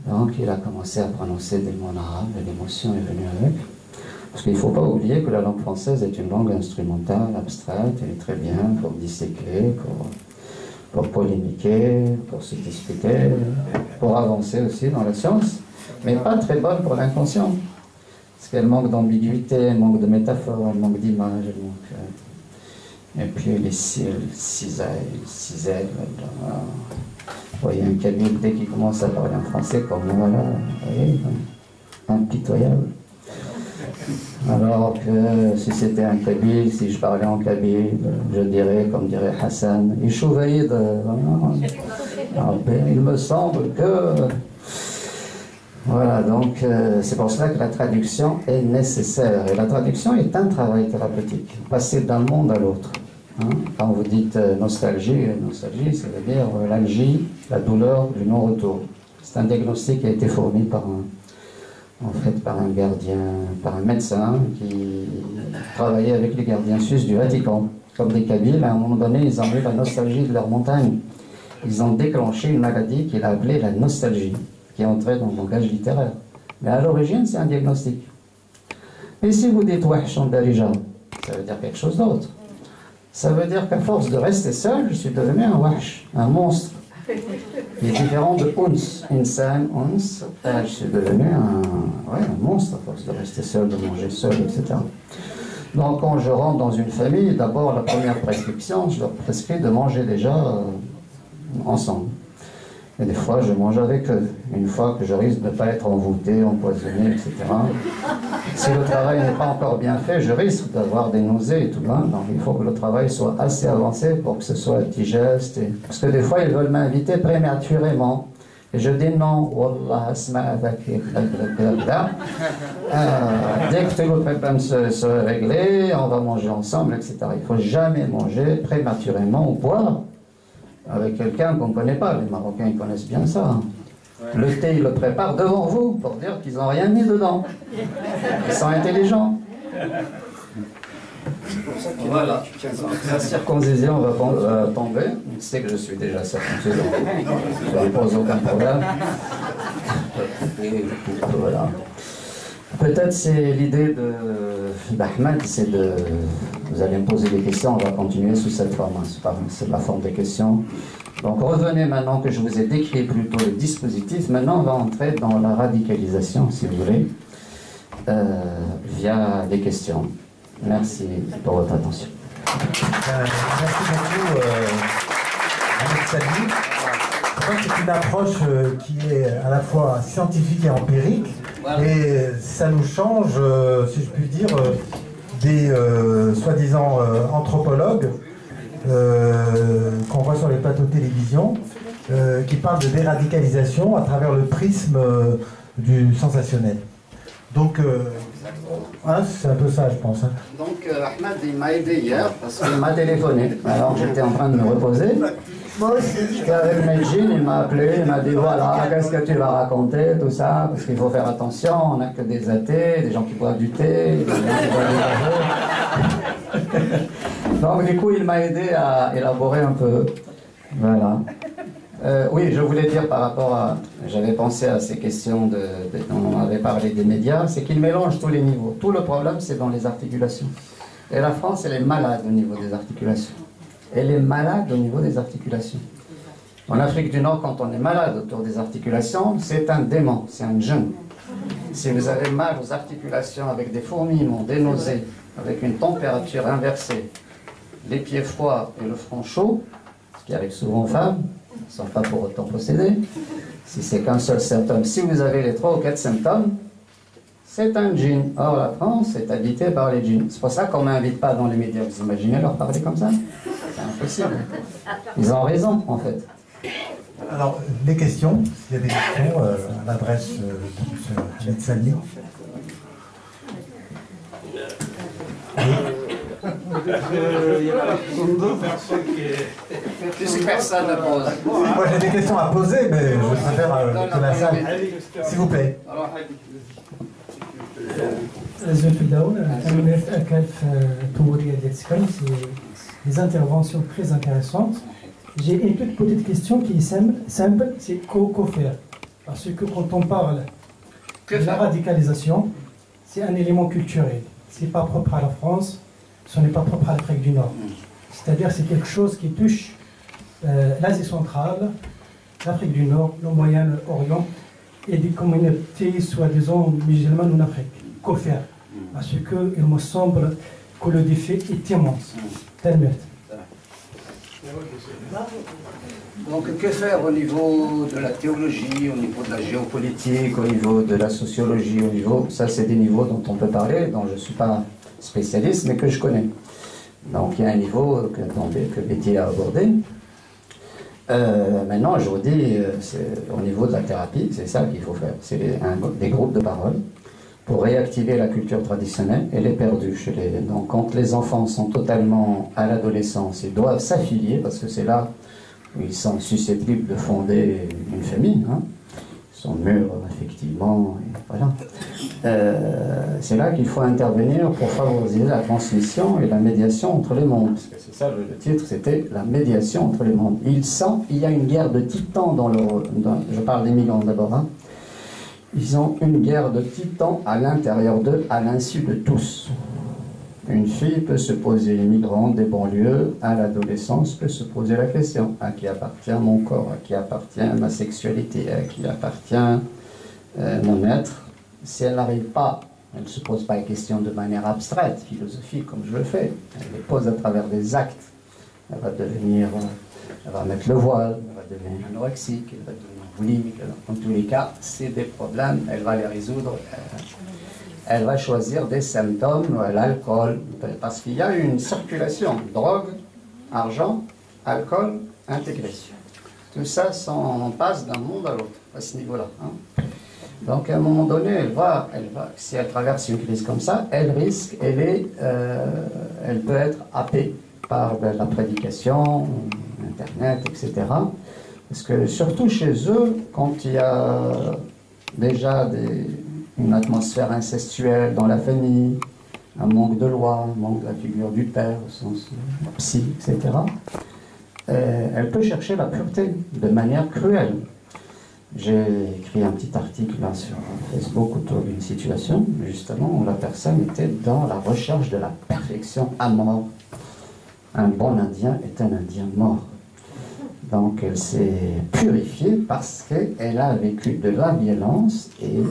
Donc il a commencé à prononcer des mots en arabe et l'émotion est venue avec. Parce qu'il ne faut pas oublier que la langue française est une langue instrumentale, abstraite, elle est très bien pour disséquer, pour polémiquer, pour se disputer, pour avancer aussi dans la science, mais pas très bonne pour l'inconscient. Parce qu'elle manque d'ambiguïté, elle manque de métaphores, elle manque d'images, elle manque... Et puis les cisailles, vous voyez, un kabyle, dès qu'il commence à parler en français, comme voilà, vous voyez, impitoyable. Alors que si c'était un kabyle, si je parlais en kabyle, je dirais, comme dirait Hassan, Ishouvaïd, il me semble que... Voilà, donc c'est pour cela que la traduction est nécessaire. Et la traduction est un travail thérapeutique, passer d'un monde à l'autre. Hein? Quand vous dites nostalgie, ça veut dire l'algie, la douleur du non-retour. C'est un diagnostic qui a été fourni par un gardien, par un médecin qui travaillait avec les gardiens suisses du Vatican. Comme des Kabyles, à un moment donné, ils ont eu la nostalgie de leur montagne. Ils ont déclenché une maladie qu'il a appelée la nostalgie, qui est entrée dans le langage littéraire. Mais à l'origine, c'est un diagnostic. Et si vous dites Wahsh Darija, ça veut dire quelque chose d'autre. Ça veut dire qu'à force de rester seul, je suis devenu un wahsh, un monstre. Il est différent de uns, insan, uns. Je suis devenu un monstre à force de rester seul, de manger seul, etc. Donc quand je rentre dans une famille, d'abord la première prescription, je leur prescris de manger déjà ensemble. Et des fois, je mange avec eux. Une fois que je risque de ne pas être envoûté, empoisonné, etc. Si le travail n'est pas encore bien fait, je risque d'avoir des nausées et tout. Hein. Donc il faut que le travail soit assez avancé pour que ce soit digeste. Parce que des fois, ils veulent m'inviter prématurément. Et je dis non. Wallah, dès que tout le problème se régler, on va manger ensemble, etc. Il ne faut jamais manger prématurément ou boire avec quelqu'un qu'on ne connaît pas. Les Marocains, ils connaissent bien ça. Hein. Ouais. Le thé, ils le préparent devant vous pour dire qu'ils n'ont rien mis dedans. Ils sont intelligents. Voilà. La circoncision va tomber. Il sait que je suis déjà circoncisé. Ça ne pose aucun problème. Et voilà. Peut-être c'est l'idée d'Ahmed, c'est de... Vous allez me poser des questions, on va continuer sous cette forme. C'est la forme des questions. Donc revenez maintenant que je vous ai décrit plutôt le dispositif. Maintenant on va entrer dans la radicalisation, si vous voulez, via des questions. Merci pour votre attention. Merci beaucoup, Ahmed Salmi. Je crois que c'est une approche qui est à la fois scientifique et empirique. Voilà. Et ça nous change, si je puis dire, des soi-disant anthropologues qu'on voit sur les plateaux de télévision, qui parlent de déradicalisation à travers le prisme du sensationnel. Donc, hein, c'est un peu ça, je pense. Hein. Donc, Ahmed, il m'a aidé hier parce qu'il m'a téléphoné. Alors, j'étais en train de me reposer. Moi aussi. J'étais avec Medjin, il m'a appelé, il m'a dit voilà, qu'est-ce que tu vas raconter, tout ça, parce qu'il faut faire attention, on n'a que des athées, des gens qui boivent du thé, des gens qui boivent du café. Donc, du coup, il m'a aidé à élaborer un peu. Voilà. Oui, je voulais dire par rapport à... J'avais pensé à ces questions dont on avait parlé des médias, c'est qu'ils mélangent tous les niveaux. Tout le problème, c'est dans les articulations. Et la France, elle est malade au niveau des articulations. Elle est malade au niveau des articulations. En Afrique du Nord, quand on est malade autour des articulations, c'est un démon, c'est un djinn. Si vous avez mal aux articulations avec des fourmillements, des nausées, avec une température inversée, les pieds froids et le front chaud, ce qui arrive souvent aux femmes, sans pas pour autant posséder, si c'est qu'un seul symptôme, si vous avez les 3 ou 4 symptômes, c'est un djinn. Or, la France est habitée par les djinns. C'est pour ça qu'on ne m'invite pas dans les médias. Vous imaginez leur parler comme ça? C'est impossible. Ils ont raison, en fait. Alors, les questions, s'il y a des questions à l'adresse de M. Ahmed Salmi. Puisque personne ne pose. Moi j'ai des questions à poser, mais je préfère que la salle. S'il vous plaît. Des interventions très intéressantes. J'ai une toute petite question qui est simple, c'est qu'au faire. Parce que quand on parle de la radicalisation, c'est un élément culturel. Ce n'est pas propre à la France, ce n'est pas propre à l'Afrique du Nord. C'est-à-dire c'est quelque chose qui touche l'Asie centrale, l'Afrique du Nord, le Moyen-Orient et des communautés soi-disant musulmanes en Afrique. Qu'au faire? Parce qu'il me semble que le défi est immense. Tellement. Donc, que faire au niveau de la théologie, au niveau de la géopolitique, au niveau de la sociologie, au niveau... Ça, c'est des niveaux dont on peut parler, dont je ne suis pas spécialiste, mais que je connais. Donc, il y a un niveau que Betty a abordé. Maintenant, je vous dis, au niveau de la thérapie, c'est ça qu'il faut faire. C'est des groupes de parole pour réactiver la culture traditionnelle. Elle est perdue chez les... Donc, quand les enfants sont totalement à l'adolescence, ils doivent s'affilier, parce que c'est là où ils sont susceptibles de fonder une famille. Hein. Ils sont mûrs, effectivement. Voilà. C'est là qu'il faut intervenir pour favoriser la transmission et la médiation entre les mondes. Parce que c'est ça, le titre, c'était la médiation entre les mondes. Il y a une guerre de titans dans leur... je parle des migrants d'abord, hein. Ils ont une guerre de titans à l'intérieur d'eux, à l'insu de tous. Une fille peut se poser, une migrante des banlieues, à l'adolescence, peut se poser la question, à qui appartient mon corps, à qui appartient ma sexualité, à qui appartient mon être. Si elle n'arrive pas, elle ne se pose pas les questions de manière abstraite, philosophique, comme je le fais. Elle les pose à travers des actes. Elle va devenir, elle va mettre le voile, elle va devenir anorexique, elle va devenir boulimique. En tous les cas, c'est des problèmes, elle va les résoudre. Elle va choisir des symptômes, l'alcool, parce qu'il y a une circulation, drogue, argent, alcool, intégré. Tout ça, on passe d'un monde à l'autre, à ce niveau-là. Hein. Donc à un moment donné, elle va, si elle traverse une crise comme ça, elle risque, elle peut être happée par la prédication, Internet, etc. Parce que surtout chez eux, quand il y a déjà une atmosphère incestuelle dans la famille, un manque de loi, un manque de la figure du père, au sens psy, etc., elle peut chercher la pureté de manière cruelle. J'ai écrit un petit article là sur Facebook autour d'une situation, justement, où la personne était dans la recherche de la perfection à mort. Un bon Indien est un Indien mort. Donc elle s'est purifiée parce qu'elle a vécu de la violence et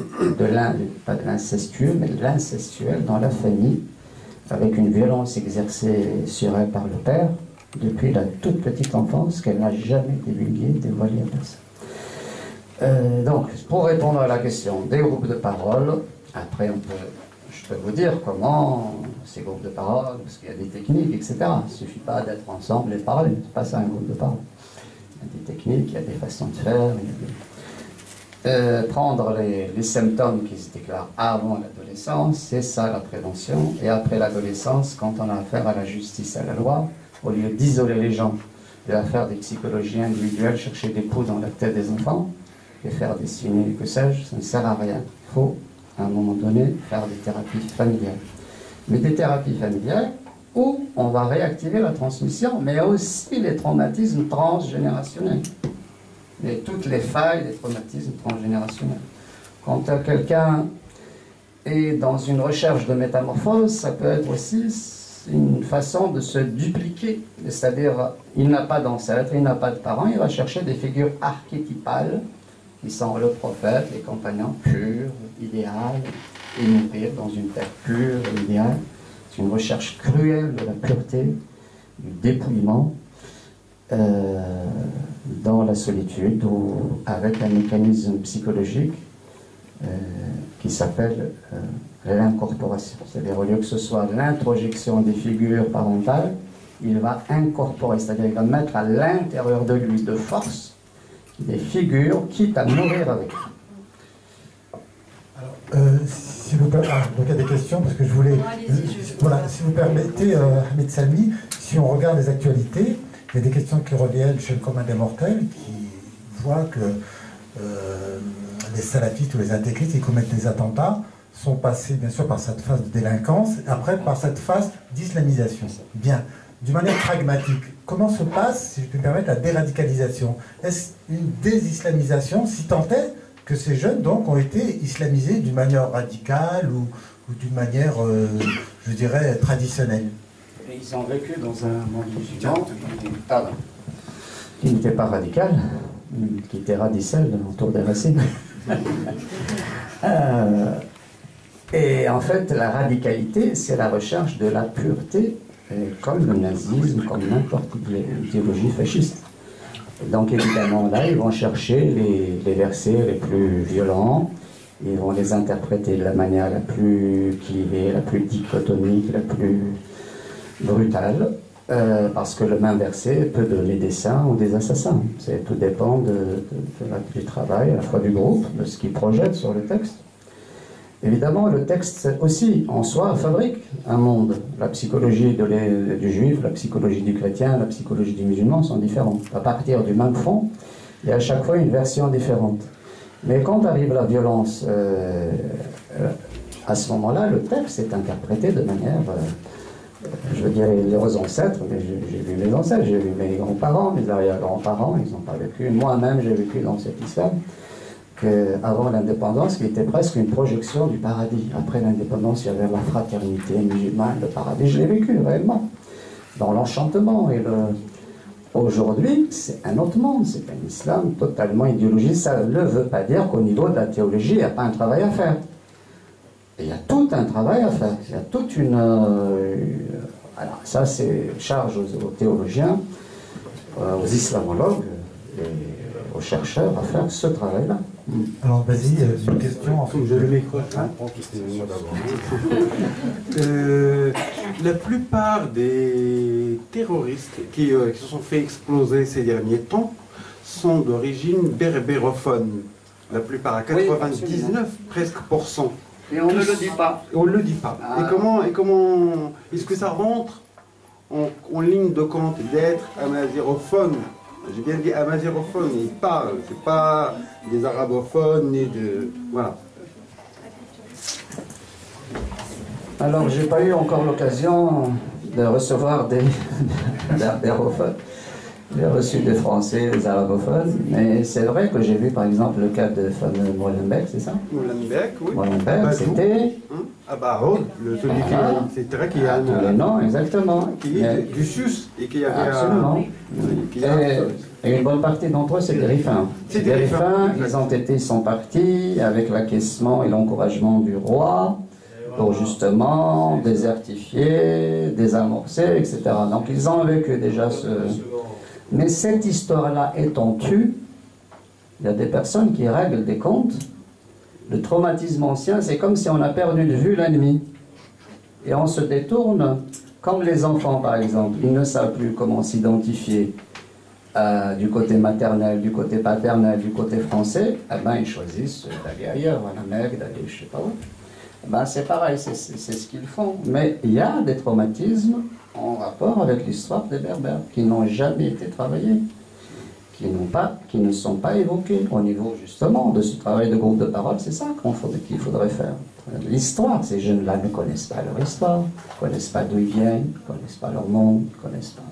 pas de l'incestueux, mais de l'incestuel dans la famille, avec une violence exercée sur elle par le père, depuis la toute petite enfance, qu'elle n'a jamais divulguée, dévoilée à personne. Donc, pour répondre à la question des groupes de parole, après je peux vous dire comment ces groupes de parole, parce qu'il y a des techniques, etc. Il ne suffit pas d'être ensemble et de parler, c'est pas ça un groupe de parole. Il y a des techniques, il y a des façons de faire. Prendre les symptômes qui se déclarent avant l'adolescence, c'est ça la prévention. Et après l'adolescence, quand on a affaire à la justice, à la loi, au lieu d'isoler les gens, de faire des psychologies individuelles, chercher des poux dans la tête des enfants, et faire des signes, que sais-je, ça ne sert à rien. Il faut, à un moment donné, faire des thérapies familiales. Mais des thérapies familiales où on va réactiver la transmission, mais aussi les traumatismes transgénérationnels. Et toutes les failles des traumatismes transgénérationnels. Quand quelqu'un est dans une recherche de métamorphose, ça peut être aussi une façon de se dupliquer. C'est-à-dire, il n'a pas d'ancêtre, il n'a pas de parents, il va chercher des figures archétypales qui sont le prophète, les compagnons purs, idéal, et mourir dans une terre pure et idéale. C'est une recherche cruelle de la pureté, du dépouillement, dans la solitude, ou avec un mécanisme psychologique qui s'appelle l'incorporation. C'est-à-dire, au lieu que ce soit l'introjection des figures parentales, il va incorporer, c'est-à-dire il va mettre à l'intérieur de lui de force des figures, quitte à mourir avec. Alors, si vous permettez, donc il y a des questions, parce que je voulais... voilà, si vous permettez, Hamid Salmi, si on regarde les actualités, il y a des questions qui reviennent chez le commun des mortels, qui voient que les salafistes ou les intégristes qui commettent des attentats sont passés, bien sûr, par cette phase de délinquance, après par cette phase d'islamisation. Bien. D'une manière pragmatique, comment se passe, si je peux me permettre, la déradicalisation? Est-ce une désislamisation, si tant est que ces jeunes donc ont été islamisés d'une manière radicale ou d'une manière, je dirais, traditionnelle? Et ils ont vécu dans un monde musulman qui n'était pas radical, qui était radicel autour des racines. Et en fait, la radicalité, c'est la recherche de la pureté, comme le nazisme, comme n'importe quelle idéologie fasciste. Donc évidemment, là, ils vont chercher les versets les plus violents, ils vont les interpréter de la manière la plus clivée, la plus dichotomique, la plus brutale, parce que le même verset peut donner des saints ou des assassins. Tout dépend du travail, à la fois du groupe, de ce qu'il projette sur le texte. Évidemment, le texte aussi, en soi, fabrique un monde. La psychologie du juif, la psychologie du chrétien, la psychologie du musulman sont différentes. À partir du même fond, il y a à chaque fois une version différente. Mais quand arrive la violence, à ce moment-là, le texte est interprété de manière... je veux dire, les ancêtres, mais j'ai vu mes ancêtres, j'ai vu mes grands-parents, mes arrière-grands-parents, ils n'ont pas vécu. Moi-même, j'ai vécu dans cet islam. qu'avant l'indépendance, qui était presque une projection du paradis. Après l'indépendance, il y avait la fraternité musulmane, le paradis. Je l'ai vécu réellement, dans l'enchantement. Et aujourd'hui, c'est un autre monde, c'est un islam totalement idéologique. Ça ne veut pas dire qu'au niveau de la théologie, il n'y a pas un travail à faire. Et il y a tout un travail à faire. Il y a toute une... alors ça, c'est charge aux théologiens, aux islamologues et aux chercheurs à faire ce travail-là. Alors, vas-y, une question. Ensuite, j'ai le micro. Excusez-moi d'abord. La plupart des terroristes qui se sont fait exploser ces derniers temps sont d'origine berbérophone. La plupart, à 99 presque %. Et on ne le dit pas. On ne le dit pas. Ah. Et comment est-ce que ça rentre en ligne de compte d'être amazighophone? J'ai bien dit amazighophone, ils parlent, c'est pas des arabophones ni de... Voilà. Alors, j'ai pas eu encore l'occasion de recevoir des berbérophones. J'ai reçu des Français, des arabophones, mais c'est vrai que j'ai vu par exemple le cas de fameux Molenbeek, c'est ça? Molenbeek, oui. Molenbeek, c'était... Abahoud, celui c'est vrai qu'il y a le nom, exactement. Qui est du SUS et qui avait absolument. Et une bonne partie d'entre eux, c'est des Rifains. C'est des Rifains, ils sont partis avec l'acquiescement et l'encouragement du roi pour justement désertifier, désamorcer, etc. Donc ils ont vécu déjà ce... Mais cette histoire-là étant tue, il y a des personnes qui règlent des comptes. Le traumatisme ancien, c'est comme si on a perdu de vue l'ennemi. Et on se détourne, comme les enfants par exemple, ils ne savent plus comment s'identifier du côté maternel, du côté paternel, du côté français, eh ben, ils choisissent d'aller ailleurs, à l'Amérique, d'aller je ne sais pas où. Eh ben, c'est pareil, c'est ce qu'ils font. Mais il y a des traumatismes en rapport avec l'histoire des Berbères, qui n'ont jamais été travaillés, qui ne sont pas évoqués au niveau justement de ce travail de groupe de parole. C'est ça qu'il faudrait faire. L'histoire, ces jeunes-là ne connaissent pas leur histoire, ne connaissent pas d'où ils viennent, ne connaissent pas leur monde, ne connaissent pas.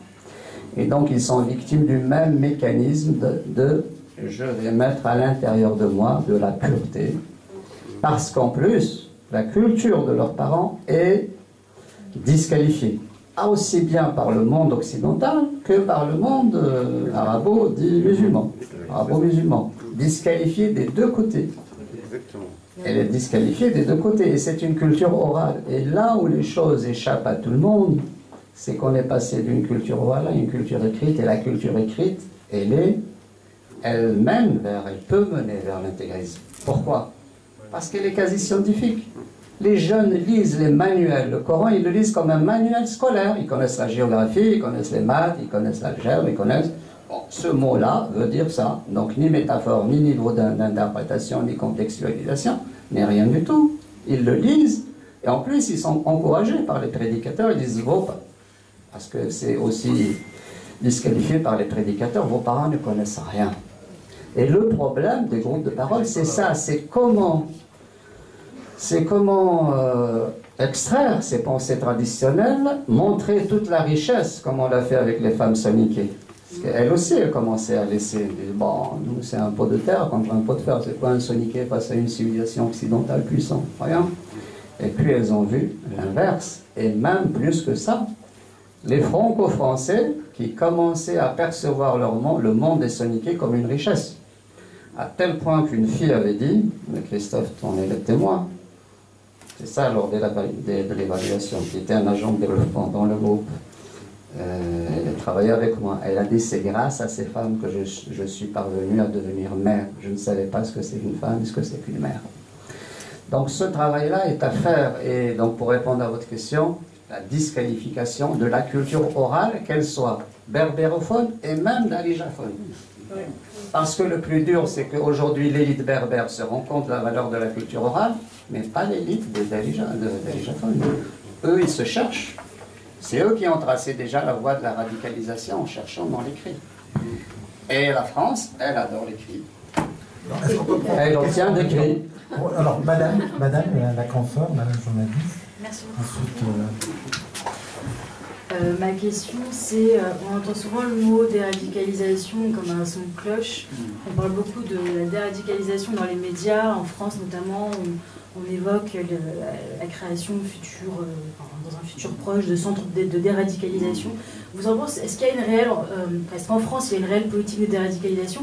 Et donc ils sont victimes du même mécanisme de je vais mettre à l'intérieur de moi de la pureté, parce qu'en plus, la culture de leurs parents est disqualifiée, aussi bien par le monde occidental que par le monde arabo-musulman, disqualifiée des deux côtés. Elle est disqualifiée des deux côtés, et c'est une culture orale. Et là où les choses échappent à tout le monde, c'est qu'on est passé d'une culture orale à une culture écrite, et la culture écrite, elle peut mener vers l'intégrisme. Pourquoi? Parce qu'elle est quasi scientifique. Les jeunes lisent les manuels, le Coran, ils le lisent comme un manuel scolaire. Ils connaissent la géographie, ils connaissent les maths, ils connaissent l'algèbre, ils connaissent... Bon, ce mot-là veut dire ça. Donc ni métaphore, ni niveau d'interprétation, ni contextualisation, ni rien du tout. Ils le lisent, et en plus ils sont encouragés par les prédicateurs. Ils disent, parce que c'est aussi disqualifié par les prédicateurs, vos parents ne connaissent rien. Et le problème des groupes de parole, c'est ça, c'est comment extraire ces pensées traditionnelles, montrer toute la richesse, comme on l'a fait avec les femmes soniquées. Parce qu'elles aussi, elles commençaient à laisser, bon, nous c'est un pot de terre contre un pot de fer, c'est quoi un soniqué face à une civilisation occidentale puissante? Rien. Et puis elles ont vu l'inverse, et même plus que ça, les franco-français qui commençaient à percevoir le monde des soniqués comme une richesse. À tel point qu'une fille avait dit, mais Christophe, on est le témoin, c'est ça lors de l'évaluation, qui était un agent de développement dans le groupe. Elle travaillait avec moi. Elle a dit, c'est grâce à ces femmes que je suis parvenu à devenir mère. Je ne savais pas ce que c'est qu'une femme, ce que c'est qu'une mère. Donc ce travail-là est à faire. Et donc pour répondre à votre question, la disqualification de la culture orale, qu'elle soit berbérophone et même dalijaphone. Parce que le plus dur, c'est qu'aujourd'hui, l'élite berbère se rend compte de la valeur de la culture orale, mais pas l'élite des dalijaphones. Eux, ils se cherchent. C'est eux qui ont tracé déjà la voie de la radicalisation en cherchant dans l'écrit. Et la France, elle adore l'écrit. Elle obtient d'écrit. Alors, madame la consoeur, madame journaliste. Merci. Ensuite, Ma question, c'est, on entend souvent le mot déradicalisation comme un son de cloche. On parle beaucoup de la déradicalisation dans les médias, en France notamment. On évoque la création dans un futur proche, de centres de déradicalisation. Vous en pensez, est-ce qu'il y a une réelle, est-ce qu'en France, il y a une réelle politique de déradicalisation?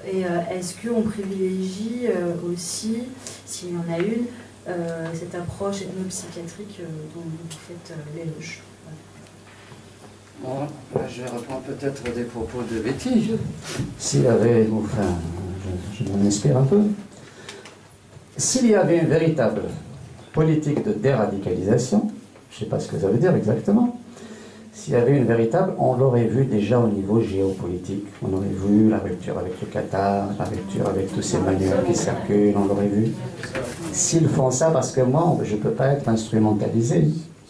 Et est-ce qu'on privilégie aussi, s'il y en a une, cette approche ethnopsychiatrique dont vous faites l'éloge? Bon, là, je vais reprendre peut-être des propos de Betty. S'il y avait, enfin, je m'en inspire un peu. S'il y avait une véritable politique de déradicalisation, je ne sais pas ce que ça veut dire exactement, s'il y avait une véritable, on l'aurait vu déjà au niveau géopolitique. On aurait vu la rupture avec le Qatar, la rupture avec tous ces manuels qui circulent, on l'aurait vu. S'ils font ça, parce que moi, je ne peux pas être instrumentalisé.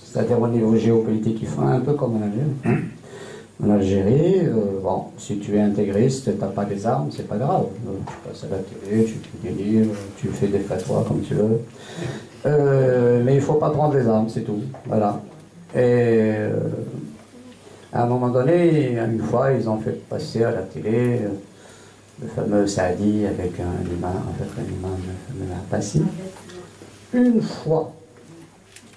C'est-à-dire au niveau géopolitique, ils font un peu comme en Algérie. Hein. En Algérie, bon, si tu es intégriste, tu n'as pas des armes, c'est pas grave. Tu passes à la télé, tu fais des livres, tu fais des fatwas comme tu veux. Mais il ne faut pas prendre les armes, c'est tout. Voilà. Et à un moment donné, une fois, ils ont fait passer à la télé le fameux Saadi avec un imam passif. Une fois.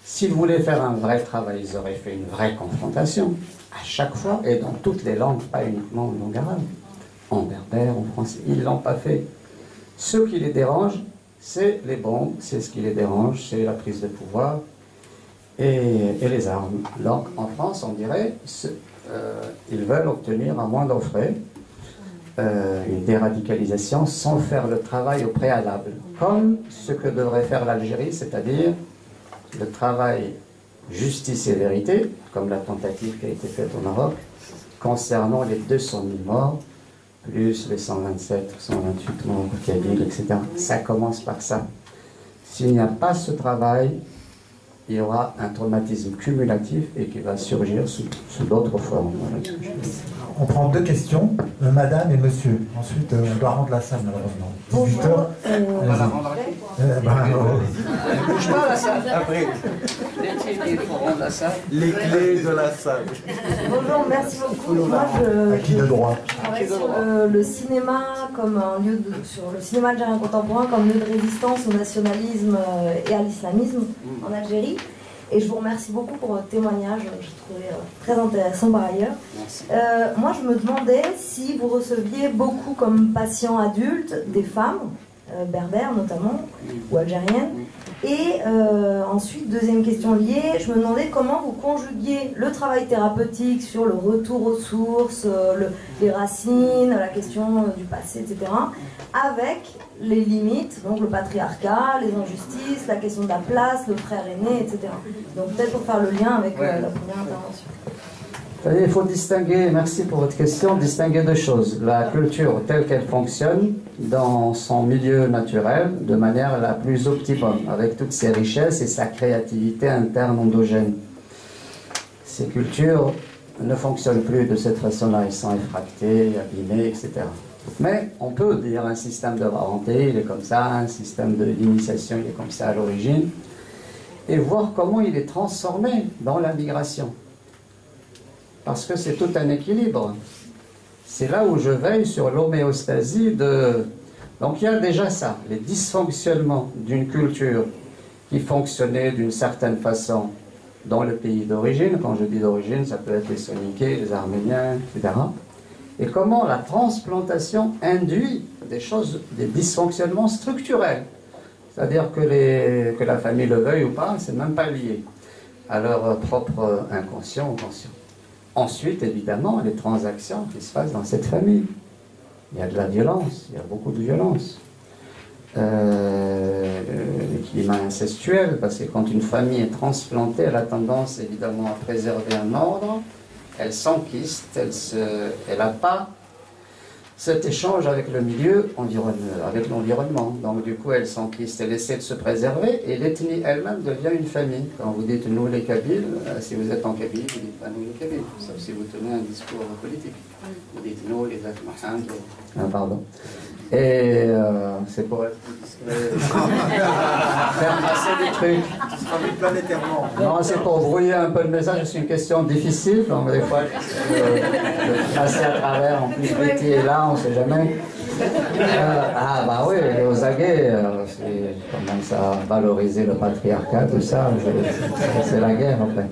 S'ils voulaient faire un vrai travail, ils auraient fait une vraie confrontation, à chaque fois, et dans toutes les langues, pas uniquement en langue arabe, en berbère, en français. Ils ne l'ont pas fait. Ce qui les dérange, c'est les bombes, c'est ce qui les dérange, c'est la prise de pouvoir et les armes. Donc en France, on dirait, ils veulent obtenir à moindre frais une déradicalisation sans faire le travail au préalable, comme ce que devrait faire l'Algérie, c'est-à-dire le travail justice et vérité, comme la tentative qui a été faite au Maroc, concernant les 200 000 morts, plus les 127, 128 morts au Kabylie, etc. Ça commence par ça. S'il n'y a pas ce travail, il y aura un traumatisme cumulatif et qui va surgir sous d'autres formes. Voilà. On prend deux questions, madame et monsieur. Ensuite, on doit rendre la salle, malheureusement. 18h. On va la rendre bouge pas la salle. Après. Il faut rendre la salle. Les clés de la salle. Bonjour, merci beaucoup. Moi, Acquis de droit. Je travaille sur le cinéma comme un lieu sur le cinéma algérien contemporain comme lieu de résistance au nationalisme et à l'islamisme en Algérie. Et je vous remercie beaucoup pour votre témoignage, je trouvais très intéressant par ailleurs. Moi, je me demandais si vous receviez beaucoup comme patients adultes des femmes, berbères notamment, ou algériennes. Et ensuite, deuxième question liée, je me demandais comment vous conjuguiez le travail thérapeutique sur le retour aux sources, les racines, la question du passé, etc., avec les limites, donc le patriarcat, les injustices, la question de la place, le frère aîné, etc. Donc peut-être pour faire le lien avec la première intervention. Il faut distinguer, merci pour votre question, distinguer deux choses. La culture telle qu'elle fonctionne dans son milieu naturel de manière la plus optimum, avec toutes ses richesses et sa créativité interne endogène. Ces cultures ne fonctionnent plus de cette façon-là, ils sont effractés, abîmés, etc. Mais on peut dire un système de parenté, il est comme ça, un système d'initiation, il est comme ça à l'origine, et voir comment il est transformé dans la migration. Parce que c'est tout un équilibre. C'est là où je veille sur l'homéostasie de... Donc il y a déjà ça, les dysfonctionnements d'une culture qui fonctionnait d'une certaine façon dans le pays d'origine. Quand je dis d'origine, ça peut être les Soninké, les Arméniens, etc. Et comment la transplantation induit des choses, des dysfonctionnements structurels. C'est-à-dire que la famille le veuille ou pas, c'est même pas lié à leur propre inconscient ou conscient. Ensuite, évidemment, les transactions qui se passent dans cette famille. Il y a de la violence, il y a beaucoup de violence. Les climats incestuels, parce que quand une famille est transplantée, elle a tendance évidemment à préserver un ordre, elle s'enquiste, elle n'a pas cet échange avec le milieu, avec l'environnement. Donc du coup, elles s'enquistent, elles essaient de se préserver, et l'ethnie elle-même devient une famille. Quand vous dites nous les Kabyles, si vous êtes en Kabylie, vous dites pas nous les Kabyles, sauf si vous tenez un discours politique. Vous dites nous les Atmahans. Pardon. Et c'est pour être plus discret, faire passer des trucs. Planétairement. Non, c'est pour brouiller un peu le message, c'est une question difficile, donc des fois je passer à travers, en plus Betty est là, on ne sait jamais. Ah bah oui, aux aguets, c'est commence à valoriser le patriarcat, tout ça, c'est la guerre après.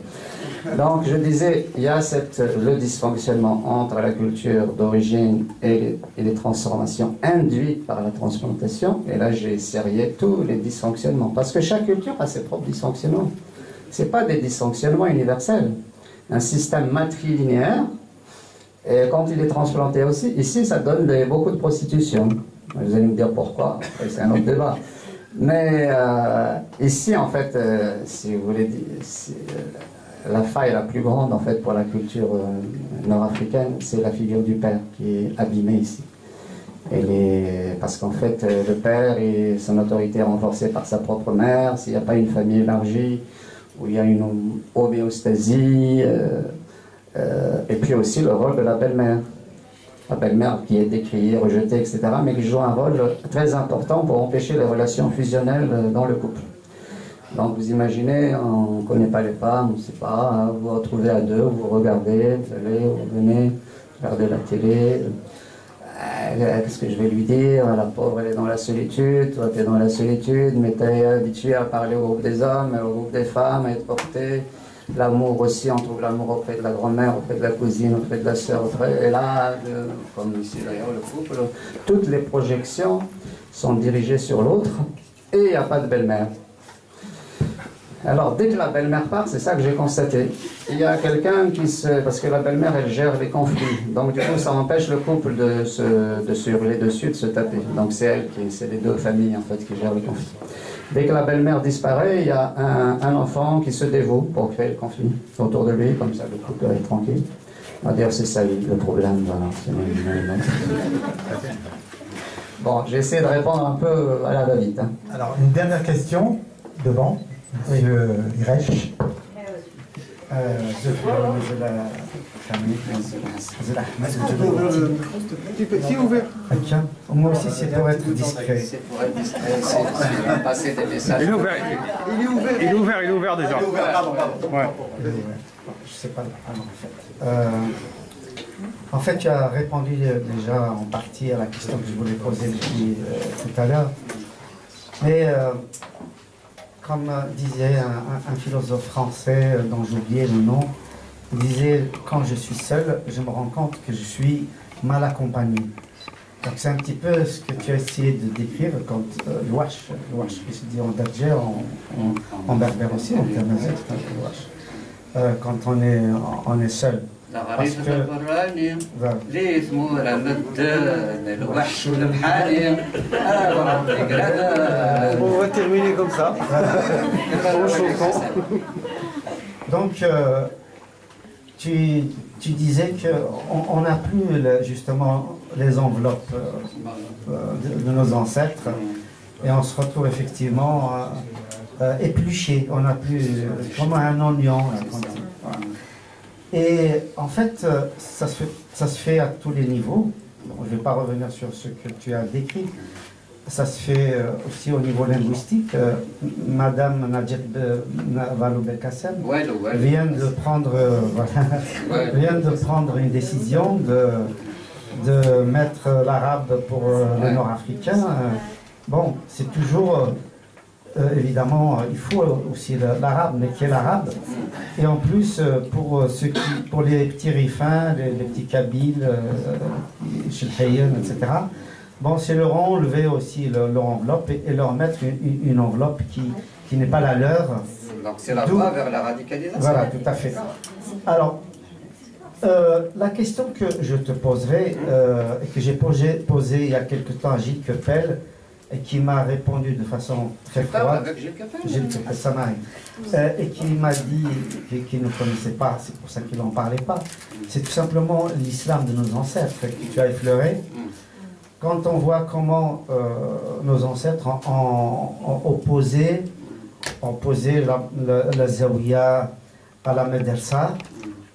Donc je disais, il y a le dysfonctionnement entre la culture d'origine et les transformations induites par la transplantation. Et là j'ai serré tous les dysfonctionnements. Parce que chaque culture a ses propres dysfonctionnements. Ce n'est pas des dysfonctionnements universels. Un système matrilinéaire, et quand il est transplanté aussi, ici ça donne beaucoup de prostitution. Vous allez me dire pourquoi, c'est un autre débat. Mais ici en fait, si vous voulez dire... la faille la plus grande en fait pour la culture nord-africaine, c'est la figure du père qui est abîmée ici. Parce qu'en fait, le père, son autorité est renforcée par sa propre mère. S'il n'y a pas une famille élargie, où il y a une homéostasie, et puis aussi le rôle de la belle-mère. La belle-mère qui est décriée, rejetée, etc., mais qui joue un rôle très important pour empêcher les relations fusionnelles dans le couple. Donc vous imaginez, on ne connaît pas les femmes, on ne sait pas, vous vous retrouvez à deux, vous regardez, vous venez regarder la télé, qu'est-ce que je vais lui dire, la pauvre elle est dans la solitude, toi tu es dans la solitude, mais tu es habitué à parler au groupe des hommes, au groupe des femmes, à être porté, l'amour aussi, on trouve l'amour auprès de la grand-mère, auprès de la cousine, auprès de la sœur, et là, comme ici d'ailleurs le couple, toutes les projections sont dirigées sur l'autre, et il n'y a pas de belle-mère. Alors, dès que la belle-mère part, c'est ça que j'ai constaté. Il y a quelqu'un qui parce que la belle-mère, elle gère les conflits. Donc, du coup, ça empêche le couple de se hurler dessus, de se taper. Donc, c'est les deux familles, en fait, qui gèrent les conflits. Dès que la belle-mère disparaît, il y a un enfant qui se dévoue pour créer le conflit autour de lui, comme ça, le couple est tranquille. On va dire, c'est ça le problème, voilà. Bon, j'ai essayé de répondre un peu à la va-vite. Hein. Alors, une dernière question, devant. Monsieur Iresh. Moi aussi, c'est pour être discret. C'est pour être discret, c'est passer des messages. Il est ouvert déjà. Pardon. Ouais. Je sais pas. En fait, tu as répondu déjà en partie à la question que je voulais poser depuis tout à l'heure. Mais comme disait un philosophe français dont j'ai oublié le nom, il disait « Quand je suis seul, je me rends compte que je suis mal accompagné ». Donc c'est un petit peu ce que tu as essayé de décrire quand l'ouache, qui se dit en darja, en berbère aussi, en tamazight, quand on est seul. Parce que, on va terminer comme ça. Donc, tu disais qu'on n'a plus justement les enveloppes de nos ancêtres et on se retrouve effectivement épluché. On n'a plus comme un oignon. Et en fait, ça se fait à tous les niveaux. Bon, je ne vais pas revenir sur ce que tu as décrit. Ça se fait aussi au niveau linguistique. Madame Najat Vallaud-Belkacem vient de prendre une décision de mettre l'arabe pour les Nord-Africains. Bon, c'est toujours... évidemment, il faut aussi l'arabe, mais qui est l'arabe. Et en plus, pour les petits rifins, les petits kabyles, Chilhayen, etc., bon, c'est leur enlever aussi leur enveloppe et leur mettre une enveloppe qui n'est pas la leur. Donc c'est la voie vers la radicalisation. Voilà, tout à fait. Alors, la question que je te poserai, et que j'ai posée il y a quelque temps à Gilles Kepel, et qui m'a répondu de façon très froide, et qui m'a dit qu'il ne connaissait pas, c'est pour ça qu'il n'en parlait pas. C'est tout simplement l'islam de nos ancêtres que tu as effleuré. Quand on voit comment nos ancêtres ont opposé la zawiya à la madrasa,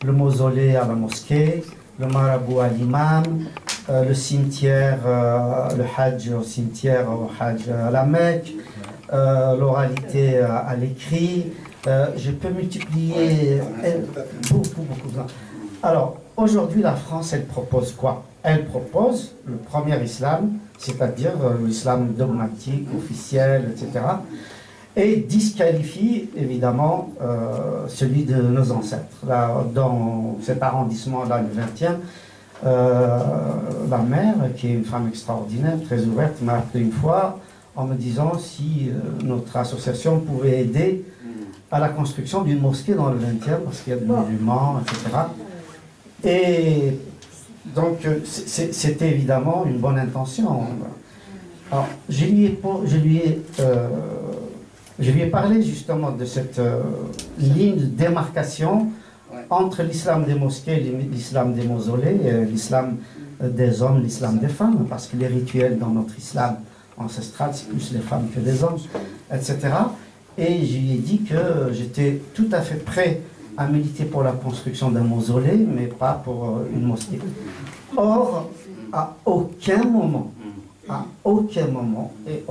le mausolée à la mosquée, le marabout à l'imam, le cimetière, le hajj au cimetière, au hajj à la Mecque, l'oralité à l'écrit. Je peux multiplier beaucoup. Alors, aujourd'hui, la France, elle propose quoi? Elle propose le premier islam, c'est-à-dire l'islam dogmatique, officiel, etc., et disqualifie évidemment celui de nos ancêtres. Là, dans cet arrondissement-là du 20e, la mère, qui est une femme extraordinaire, très ouverte, m'a appelé une fois en me disant si notre association pouvait aider à la construction d'une mosquée dans le 20e, parce qu'il y a des musulmans, etc. Et donc, c'était évidemment une bonne intention. Alors, je lui ai parlé justement de cette ligne de démarcation entre l'islam des mosquées, l'islam des mausolées, l'islam des hommes, l'islam des femmes, parce que les rituels dans notre islam ancestral, c'est plus les femmes que les hommes, etc. Et je lui ai dit que j'étais tout à fait prêt à militer pour la construction d'un mausolée, mais pas pour une mosquée. Or, à aucun moment, et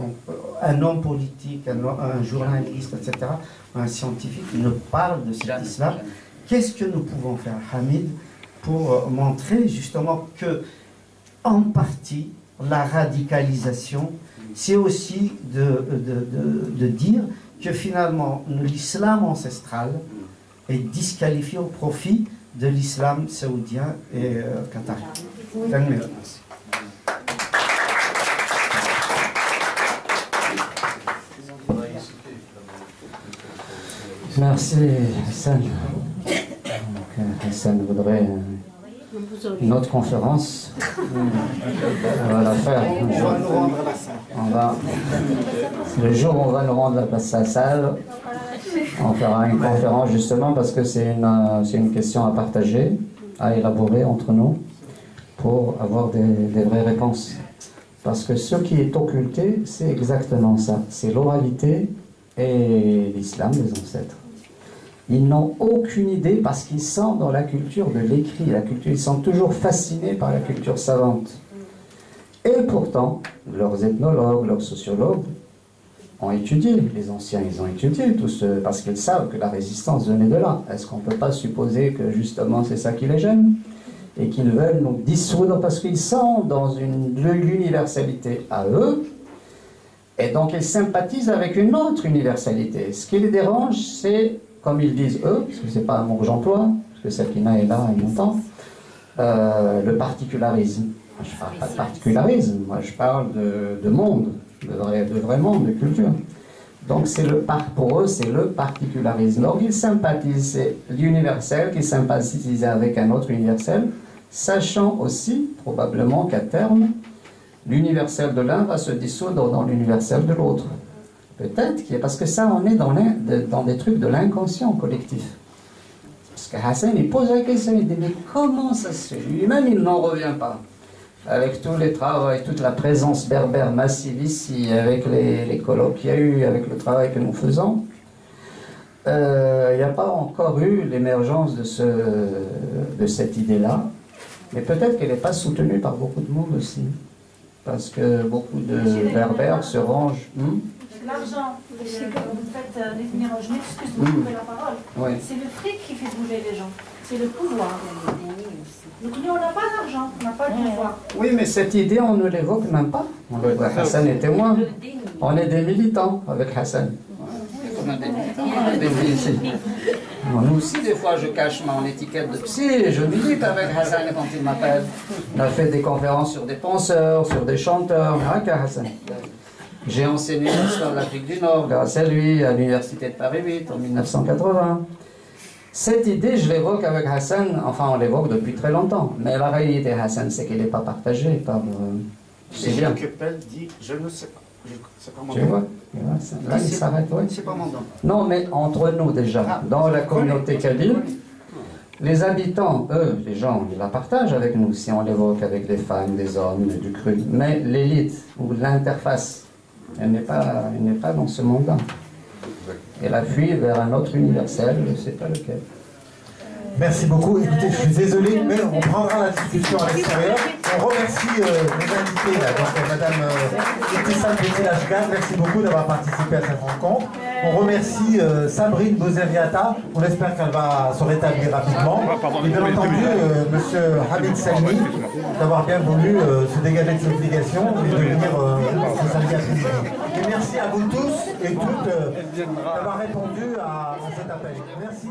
un homme politique, un journaliste, etc., un scientifique ne parle de cet islam. Qu'est-ce que nous pouvons faire, Hamid, pour montrer justement que, en partie, la radicalisation, c'est aussi de dire que finalement, l'islam ancestral est disqualifié au profit de l'islam saoudien et qatari. Merci Hassan. Hassan voudrait une autre conférence. On va la faire. Le jour où on va nous rendre la salle, on fera une conférence justement parce que c'est une question à partager, à élaborer entre nous pour avoir des vraies réponses. Parce que ce qui est occulté, c'est exactement ça. C'est l'oralité et l'islam des ancêtres. Ils n'ont aucune idée parce qu'ils sont dans la culture de l'écrit, ils sont toujours fascinés par la culture savante. Et pourtant, leurs ethnologues, leurs sociologues ont étudié, les anciens, ils ont étudié tout ce, parce qu'ils savent que la résistance venait de là. Est-ce qu'on ne peut pas supposer que justement c'est ça qui les gêne et qu'ils veulent nous dissoudre parce qu'ils sont dans l'universalité à eux et donc ils sympathisent avec une autre universalité. Ce qui les dérange, c'est, comme ils disent eux, parce que ce n'est pas un mot que j'emploie, parce que Sakina est là il y a longtemps, le particularisme. Moi, je ne parle pas de particularisme, moi je parle de monde, de vrai monde, de culture. Donc pour eux, c'est le particularisme. Donc ils sympathisent, c'est l'universel qui sympathise avec un autre universel, sachant aussi, probablement qu'à terme, l'universel de l'un va se dissoudre dans l'universel de l'autre. Peut-être, parce que ça, on est dans des trucs de l'inconscient collectif. Parce que Hassan, il pose la question, il dit, mais comment ça se fait? Lui-même, il n'en revient pas. Avec tous les travaux, avec toute la présence berbère massive ici, avec les colloques qu'il y a eu, avec le travail que nous faisons, il n'y a pas encore eu l'émergence de cette idée-là. Mais peut-être qu'elle n'est pas soutenue par beaucoup de monde aussi. Parce que beaucoup de berbères se rangent. L'argent, vous faites définir, je m'excuse de couper la parole, oui. C'est le fric qui fait bouger les gens, c'est le pouvoir. Donc nous, on n'a pas d'argent, on n'a pas de pouvoir. Oui, mais cette idée, on ne l'évoque même pas. Hassan est témoin. On est des militants avec Hassan. On a des militants. Nous aussi, des fois, je cache mon étiquette de psy et je milite avec Hassan quand il m'appelle. On a fait des conférences sur des penseurs, sur des chanteurs, avec Hassan. J'ai enseigné l'histoire de l'Afrique du Nord grâce à lui à l'université de Paris 8 en 1980. Cette idée, je l'évoque avec Hassan, enfin on l'évoque depuis très longtemps, mais la réalité Hassan, c'est qu'elle n'est pas partagée par... C'est bien. Keppel dit, je ne sais pas. Tu vois, là, il s'arrête, oui. C'est pas mon don. Non, mais entre nous déjà, dans la communauté kabyle, les habitants, eux, les gens, ils la partagent avec nous, si on l'évoque avec les femmes, les hommes, du cru. Mais l'élite, ou l'interface, elle n'est pas dans ce monde-là. Elle a fui vers un autre universel, je ne sais pas lequel. Merci beaucoup. Écoutez, je suis désolé, mais on prendra la discussion à l'extérieur. On remercie nos invités, là, donc Madame Ibtissam Bentelashgan, merci beaucoup d'avoir participé à cette rencontre. On remercie Sabrine Bozeriata, on espère qu'elle va se rétablir rapidement. Et bien entendu, Monsieur Hamid Salmi, d'avoir bien voulu se dégager de ses obligations et de venir ce samedi après-midi. Et merci à vous tous et toutes d'avoir répondu à cet appel. Merci.